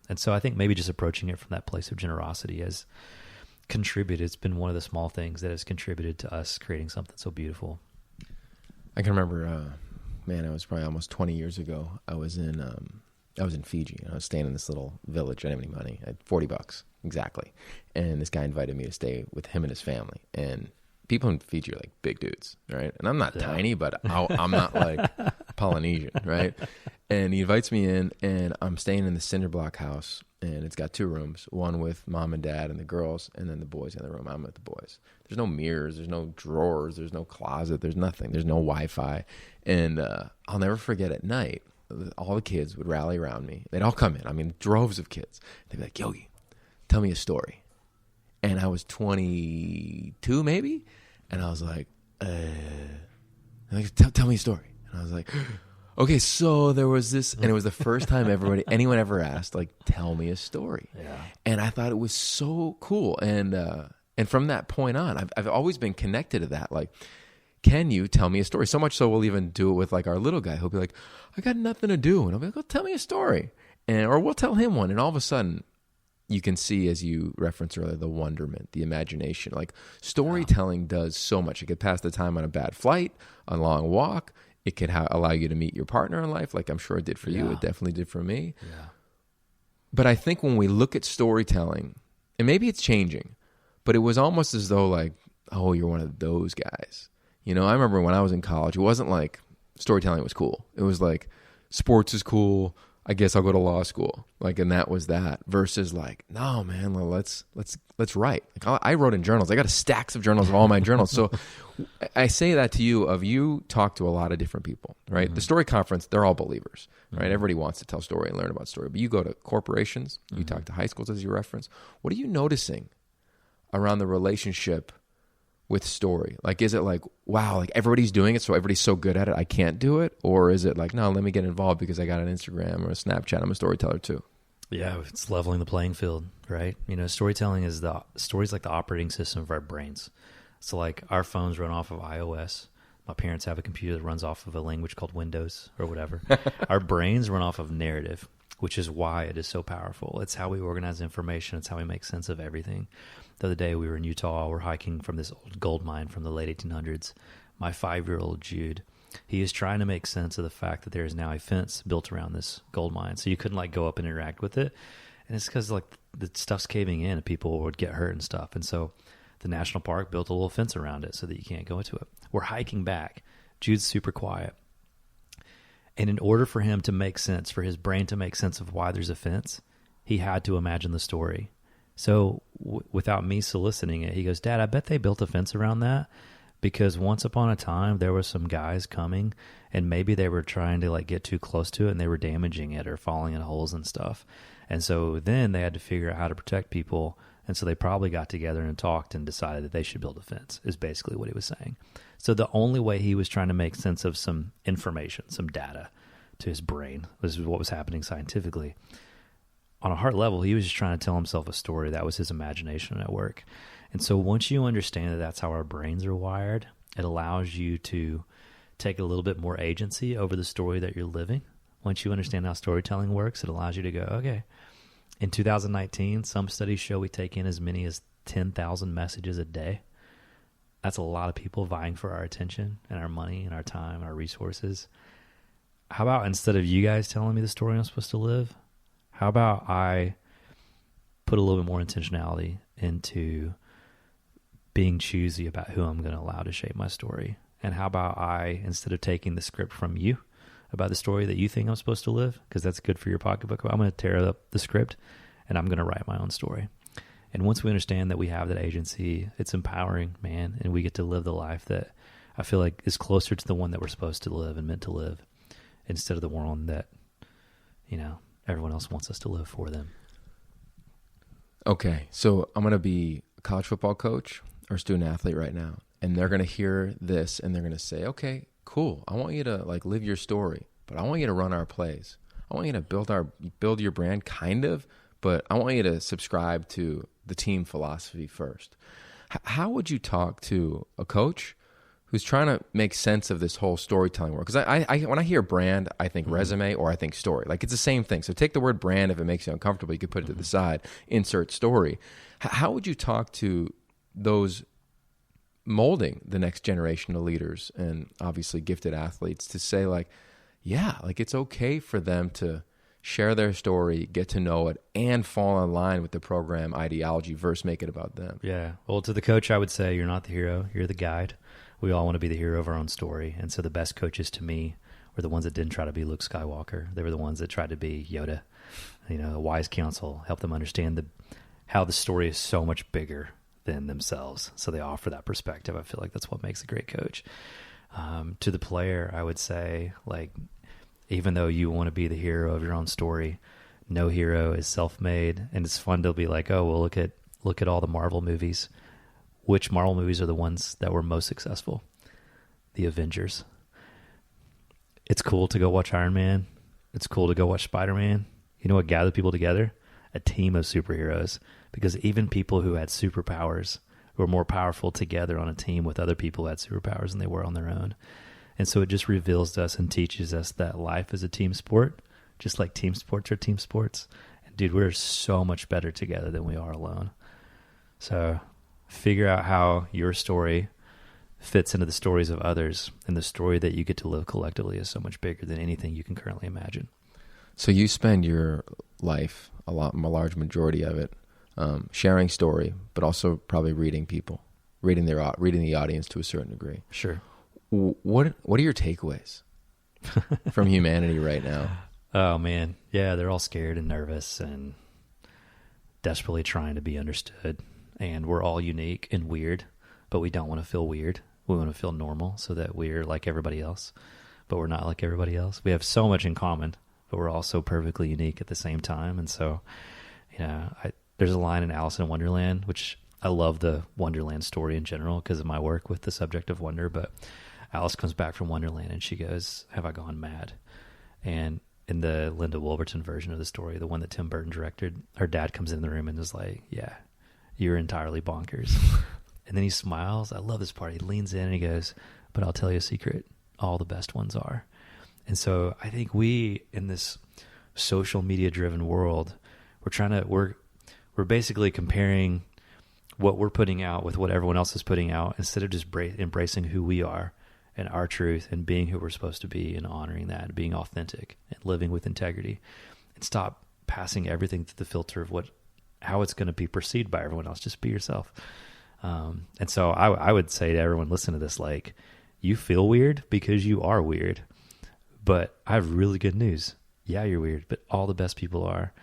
And so I think maybe just approaching it from that place of generosity has contributed. It's been one of the small things that has contributed to us creating something so beautiful. I can remember, it was probably almost 20 years ago. I was in Fiji, and I was staying in this little village. I didn't have any money. I had $40 exactly. And this guy invited me to stay with him and his family. And people in Fiji are like big dudes, right? And I'm not tiny, but I'm not like Polynesian, right? And he invites me in, and I'm staying in the cinder block house, and it's got 2 rooms, one with mom and dad and the girls, and then the boys in the room. I'm with the boys. There's no mirrors, there's no drawers, there's no closet, there's nothing. There's no Wi-Fi. And I'll never forget, at night, all the kids would rally around me. They'd all come in. I mean, droves of kids. They'd be like, Yogi, tell me a story. And I was 22 maybe, and I was like, tell me a story. And I was like, okay, so there was this, and it was the first time anyone ever asked, like, tell me a story. Yeah. And I thought it was so cool. And from that point on, I've always been connected to that. Like, can you tell me a story? So much so we'll even do it with like our little guy. He'll be like, I got nothing to do. And I'll be like, well, tell me a story. Or we'll tell him one. And all of a sudden, you can see, as you referenced earlier, the wonderment, the imagination. Like, storytelling does so much. It could pass the time on a bad flight, on a long walk. It could allow you to meet your partner in life, like I'm sure it did for you. It definitely did for me. Yeah. But I think when we look at storytelling, and maybe it's changing, but it was almost as though like, oh, you're one of those guys. You know, I remember when I was in college, it wasn't like storytelling was cool. It was like, sports is cool. I guess I'll go to law school. Like, and that was that. Versus like, no, man, well, let's write. Like, I wrote in journals. I got stacks of journals of all my journals. So I say that to you talk to a lot of different people, right? Mm-hmm. The story conference, they're all believers, right? Mm-hmm. Everybody wants to tell story and learn about story. But you go to corporations, you talk to high schools as you reference. What are you noticing around the relationship with story? Like, is it like, wow, like everybody's doing it, so everybody's so good at it, I can't do it? Or is it like, no, let me get involved because I got an Instagram or a Snapchat, I'm a storyteller too? Yeah, it's leveling the playing field, right? You know, storytelling story's like the operating system of our brains. So like our phones run off of iOS. My parents have a computer that runs off of a language called Windows or whatever. Our brains run off of narrative, which is why it is so powerful. It's how we organize information. It's how we make sense of everything. The other day we were in Utah. We're hiking from this old gold mine from the late 1800s. My 5-year-old Jude, he is trying to make sense of the fact that there is now a fence built around this gold mine. So you couldn't like go up and interact with it. And it's because like the stuff's caving in and people would get hurt and stuff. And so the national park built a little fence around it so that you can't go into it. We're hiking back. Jude's super quiet. And in order for him to make sense, for his brain to make sense of why there's a fence, he had to imagine the story. So without me soliciting it, he goes, Dad, I bet they built a fence around that because once upon a time there were some guys coming and maybe they were trying to like get too close to it and they were damaging it or falling in holes and stuff. And so then they had to figure out how to protect people. And so they probably got together and talked and decided that they should build a fence, is basically what he was saying. So the only way he was trying to make sense of some information, some data to his brain was what was happening scientifically. On a heart level, he was just trying to tell himself a story. That was his imagination at work. And so once you understand that that's how our brains are wired, it allows you to take a little bit more agency over the story that you're living. Once you understand how storytelling works, it allows you to go, okay, in 2019, some studies show we take in as many as 10,000 messages a day. That's a lot of people vying for our attention and our money and our time and our resources. how about instead of you guys telling me the story I'm supposed to live, how about I put a little bit more intentionality into being choosy about who I'm going to allow to shape my story? And how about I, instead of taking the script from you about the story that you think I'm supposed to live, because that's good for your pocketbook, I'm going to tear up the script and I'm going to write my own story. And once we understand that we have that agency, it's empowering, man, and we get to live the life that I feel like is closer to the one that we're supposed to live and meant to live, instead of the one that, you know, everyone else wants us to live for them. Okay, so I'm going to be a college football coach or student athlete right now, and they're going to hear this and they're going to say, okay, cool. I want you to like live your story, but I want you to run our plays. I want you to build your brand kind of, but I want you to subscribe to the team philosophy first. How would you talk to a coach who's trying to make sense of this whole storytelling world? Because I when I hear brand, I think resume or I think story. Like it's the same thing. So take the word brand. If it makes you uncomfortable, you could put it to the side, insert story. How would you talk to those molding the next generation of leaders and obviously gifted athletes to say like, yeah, like it's okay for them to share their story, get to know it, and fall in line with the program ideology versus make it about them? Yeah. Well, to the coach, I would say you're not the hero. You're the guide. We all want to be the hero of our own story. And so the best coaches to me were the ones that didn't try to be Luke Skywalker. They were the ones that tried to be Yoda, you know, a wise counsel, help them understand how the story is so much bigger than themselves. So they offer that perspective. I feel like that's what makes a great coach. To the player, I would say, like, even though you want to be the hero of your own story, no hero is self-made. And it's fun to be like, oh, well, look at all the Marvel movies. Which Marvel movies are the ones that were most successful? The Avengers. It's cool to go watch Iron Man. It's cool to go watch Spider-Man. You know what gathered people together? A team of superheroes. Because even people who had superpowers were more powerful together on a team with other people who had superpowers than they were on their own. And so it just reveals to us and teaches us that life is a team sport, just like team sports are team sports. And dude, we're so much better together than we are alone. So figure out how your story fits into the stories of others, and the story that you get to live collectively is so much bigger than anything you can currently imagine. So you spend your life, a large majority of it, sharing story, but also probably reading people, reading the audience to a certain degree. Sure. What are your takeaways from humanity right now? Oh man, yeah, they're all scared and nervous and desperately trying to be understood. And we're all unique and weird, but we don't want to feel weird. We want to feel normal so that we're like everybody else, but we're not like everybody else. We have so much in common, but we're also perfectly unique at the same time. And so, you know, there's a line in Alice in Wonderland, which I love the Wonderland story in general because of my work with the subject of wonder, but Alice comes back from Wonderland and she goes, "Have I gone mad?" And in the Linda Wolverton version of the story, the one that Tim Burton directed, her dad comes in the room and is like, "Yeah, you're entirely bonkers." And then he smiles. I love this part. He leans in and he goes, "But I'll tell you a secret. All the best ones are." And so I think we, in this social media driven world, we're basically comparing what we're putting out with what everyone else is putting out instead of just embracing who we are and our truth and being who we're supposed to be and honoring that and being authentic and living with integrity, and stop passing everything through the filter of how it's going to be perceived by everyone else. Just be yourself. And so I would say to everyone listen to this, like, you feel weird because you are weird, but I have really good news. Yeah, you're weird, but all the best people are.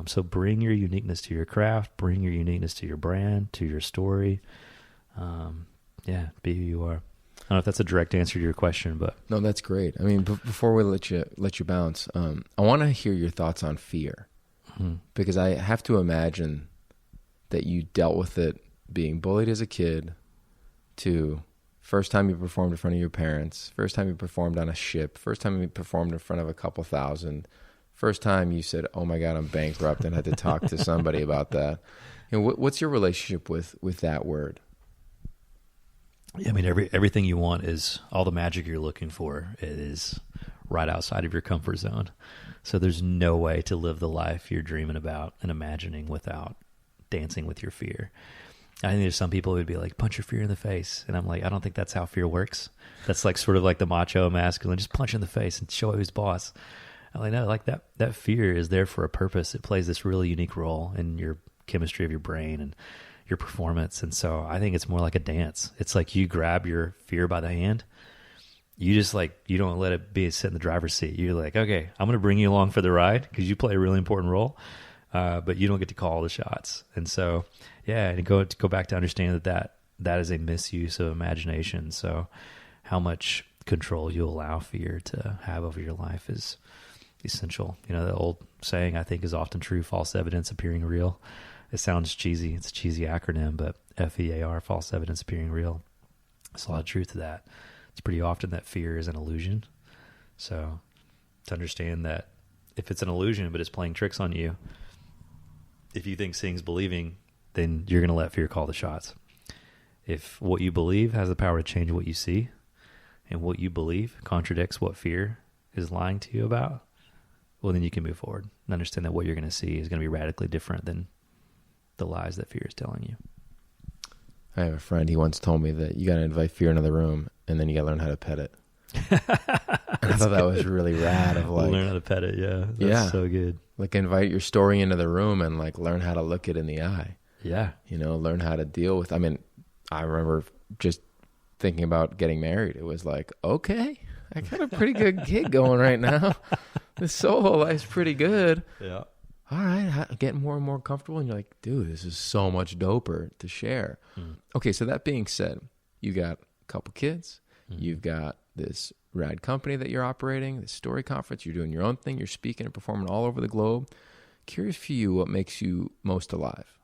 So bring your uniqueness to your craft, bring your uniqueness to your brand, to your story. Yeah, be who you are. I don't know if that's a direct answer to your question, but no, that's great. I mean, before we let you bounce, I want to hear your thoughts on fear, because I have to imagine that you dealt with it being bullied as a kid, to first time you performed in front of your parents, first time you performed on a ship, first time you performed in front of a couple thousand, first time you said, "Oh my God, I'm bankrupt," and had to talk to somebody about that. You know, what's your relationship with that word? I mean, everything you want is all the magic you're looking for. It is right outside of your comfort zone. So there's no way to live the life you're dreaming about and imagining without dancing with your fear. I think there's some people who'd be like, punch your fear in the face. And I'm like, I don't think that's how fear works. That's like sort of like the macho masculine, just punch in the face and show who's boss. I'm like, no, like that fear is there for a purpose. It plays this really unique role in your chemistry of your brain and your performance. And so I think it's more like a dance. It's like you grab your fear by the hand. You just like, you don't let it be sit in the driver's seat. You're like, okay, I'm going to bring you along for the ride because you play a really important role. But you don't get to call all the shots. And so, yeah, and go back to understand that is a misuse of imagination. So how much control you allow fear to have over your life is essential. You know, the old saying I think is often true, false evidence appearing real. It sounds cheesy. It's a cheesy acronym, but FEAR, false evidence appearing real. There's a lot of truth to that. It's pretty often that fear is an illusion. So to understand that if it's an illusion, but it's playing tricks on you, if you think seeing's believing, then you're going to let fear call the shots. If what you believe has the power to change what you see, and what you believe contradicts what fear is lying to you about, well, then you can move forward and understand that what you're going to see is going to be radically different than the lies that fear is telling you. I have a friend, he once told me that you got to invite fear into the room and then you got to learn how to pet it. And I thought that was really rad of like, learn how to pet it. Yeah. That's so good. Like invite your story into the room and like learn how to look it in the eye. Yeah. You know, learn how to deal with, I mean, I remember just thinking about getting married. It was like, okay, I got a pretty good gig going right now. This solo life's pretty good. Yeah. All right, getting more and more comfortable. And you're like, dude, this is so much doper to share. Okay, so that being said, you got a couple kids. You've got this rad company that you're operating, this story conference. You're doing your own thing. You're speaking and performing all over the globe. Curious for you, what makes you most alive?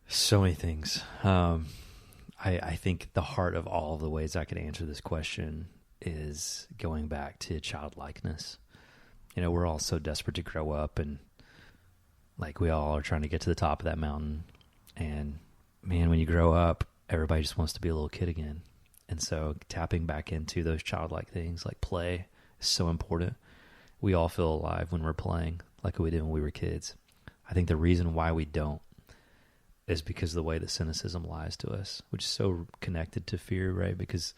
So many things. I think the heart of all the ways I could answer this question is going back to childlikeness. You know, we're all so desperate to grow up, and like we all are trying to get to the top of that mountain. And man, when you grow up, everybody just wants to be a little kid again. And so tapping back into those childlike things like play is so important. We all feel alive when we're playing like we did when we were kids. I think the reason why we don't is because of the way that cynicism lies to us, which is so connected to fear, right? Because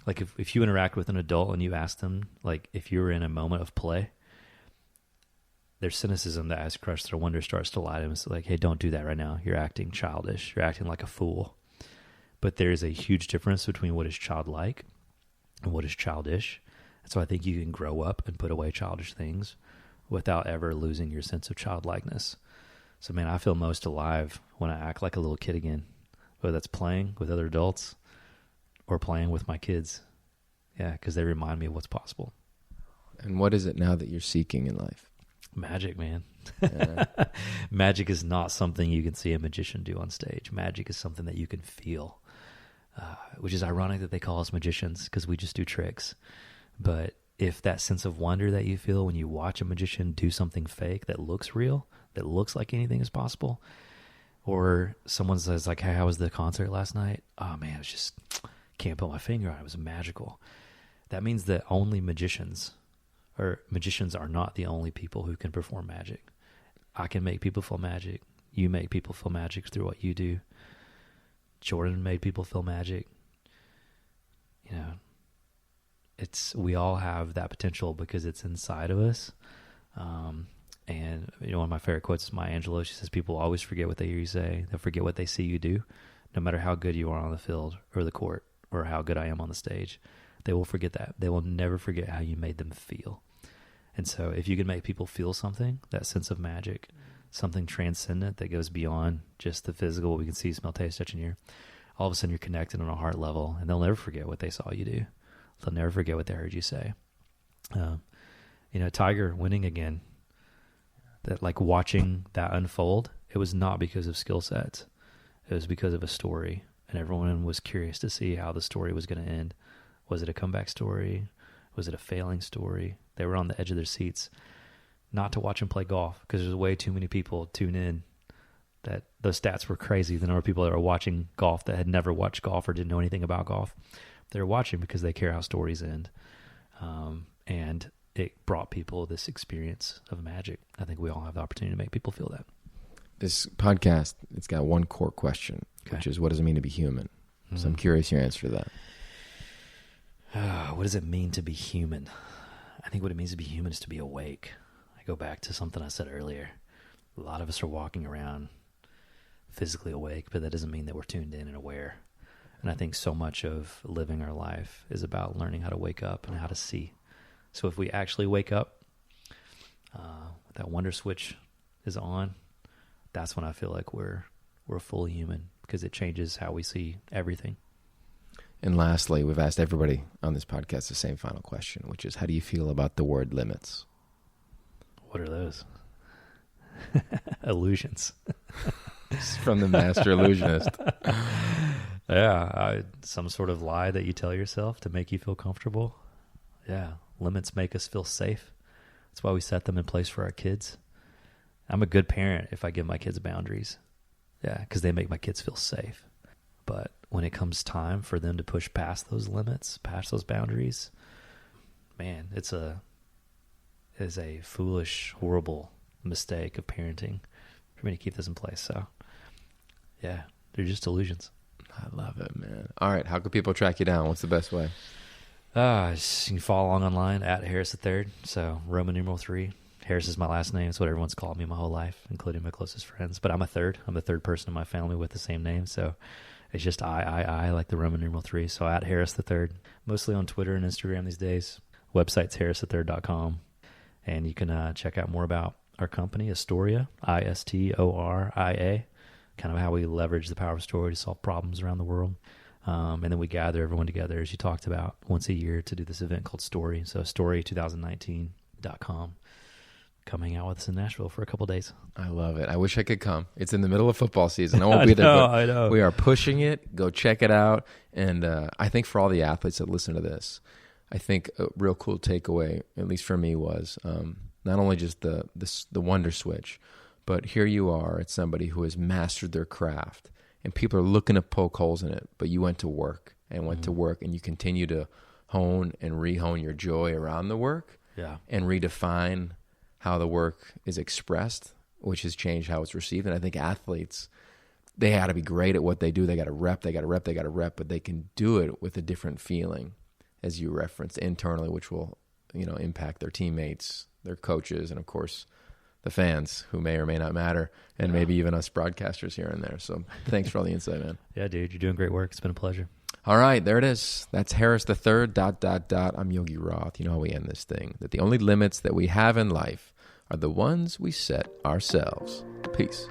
like if you interact with an adult and you ask them, like if you're in a moment of play, their cynicism that has crushed their wonder starts to lie to them. It's like, hey, don't do that right now. You're acting childish. You're acting like a fool. But there is a huge difference between what is childlike and what is childish. And so I think you can grow up and put away childish things without ever losing your sense of childlikeness. So, man, I feel most alive when I act like a little kid again, whether that's playing with other adults or playing with my kids. Yeah, because they remind me of what's possible. And what is it now that you're seeking in life? Magic, man. Yeah. Magic is not something you can see a magician do on stage. Magic is something that you can feel, which is ironic that they call us magicians because we just do tricks. But if that sense of wonder that you feel when you watch a magician do something fake that looks real, that looks like anything is possible, or someone says like, hey, how was the concert last night? Oh man, it was just, can't put my finger on it. It was magical. That means that only magicians are not the only people who can perform magic. I can make people feel magic. You make people feel magic through what you do. Jordan made people feel magic. You know, we all have that potential because it's inside of us. And you know, one of my favorite quotes is Maya Angelou. She says, people always forget what they hear you say. They'll forget what they see you do, no matter how good you are on the field or the court or how good I am on the stage. They will forget that. They will never forget how you made them feel. And so if you can make people feel something, that sense of magic, something transcendent that goes beyond just the physical, what we can see, smell, taste, touch, and hear, all of a sudden you're connected on a heart level, and they'll never forget what they saw you do. They'll never forget what they heard you say. You know, Tiger winning again, that like watching that unfold, it was not because of skill sets. It was because of a story, and everyone was curious to see how the story was going to end. Was it a comeback story? Was it a failing story? They were on the edge of their seats, not to watch him play golf, because there's way too many people tune in that those stats were crazy. The number of people that were watching golf that had never watched golf or didn't know anything about golf, they were watching because they care how stories end. And it brought people this experience of magic. I think we all have the opportunity to make people feel that. This podcast, it's got one core question, which is, what does it mean to be human? So I'm curious your answer to that. What does it mean to be human? I think what it means to be human is to be awake. I go back to something I said earlier. A lot of us are walking around physically awake, but that doesn't mean that we're tuned in and aware. And I think so much of living our life is about learning how to wake up and how to see. So if we actually wake up, that wonder switch is on, that's when I feel like we're a full human, because it changes how we see everything. And lastly, we've asked everybody on this podcast the same final question, which is, how do you feel about the word limits? What are those? Illusions. It's from the master illusionist. Yeah, some sort of lie that you tell yourself to make you feel comfortable. Yeah, limits make us feel safe. That's why we set them in place for our kids. I'm a good parent if I give my kids boundaries. Yeah, because they make my kids feel safe. But when it comes time for them to push past those limits, past those boundaries, man, it's a foolish, horrible mistake of parenting for me to keep this in place. So, yeah, they're just illusions. I love it, man. All right, how can people track you down? What's the best way? You can follow along online at Harris III. So Roman numeral 3. Harris is my last name. It's what everyone's called me my whole life, including my closest friends. But I'm a third. I'm the third person in my family with the same name. So it's just I, like the Roman numeral 3. So at Harris III. Mostly on Twitter and Instagram these days. Website's harristhird.com. And you can check out more about our company, Astoria, Istoria. Kind of how we leverage the power of story to solve problems around the world. And then we gather everyone together, as you talked about, once a year to do this event called Story. So story2019.com. Coming out with us in Nashville for a couple of days. I love it. I wish I could come. It's in the middle of football season. I won't be there. I know. We are pushing it. Go check it out. And I think for all the athletes that listen to this, I think a real cool takeaway, at least for me, was not only just the wonder switch, but here you are. It's somebody who has mastered their craft. And people are looking to poke holes in it, but you went to work and you continue to hone and rehone your joy around the work, and redefine how the work is expressed, which has changed how it's received. And I think athletes, they got to be great at what they do. They got to rep, but they can do it with a different feeling, as you referenced, internally, which will, impact their teammates, their coaches, and of course, the fans, who may or may not matter, and maybe even us broadcasters here and there. So thanks for all the insight, man. Yeah, dude, you're doing great work. It's been a pleasure. All right, there it is. That's Harris III, ... I'm Yogi Roth. You know how we end this thing, that the only limits that we have in life are the ones we set ourselves. Peace.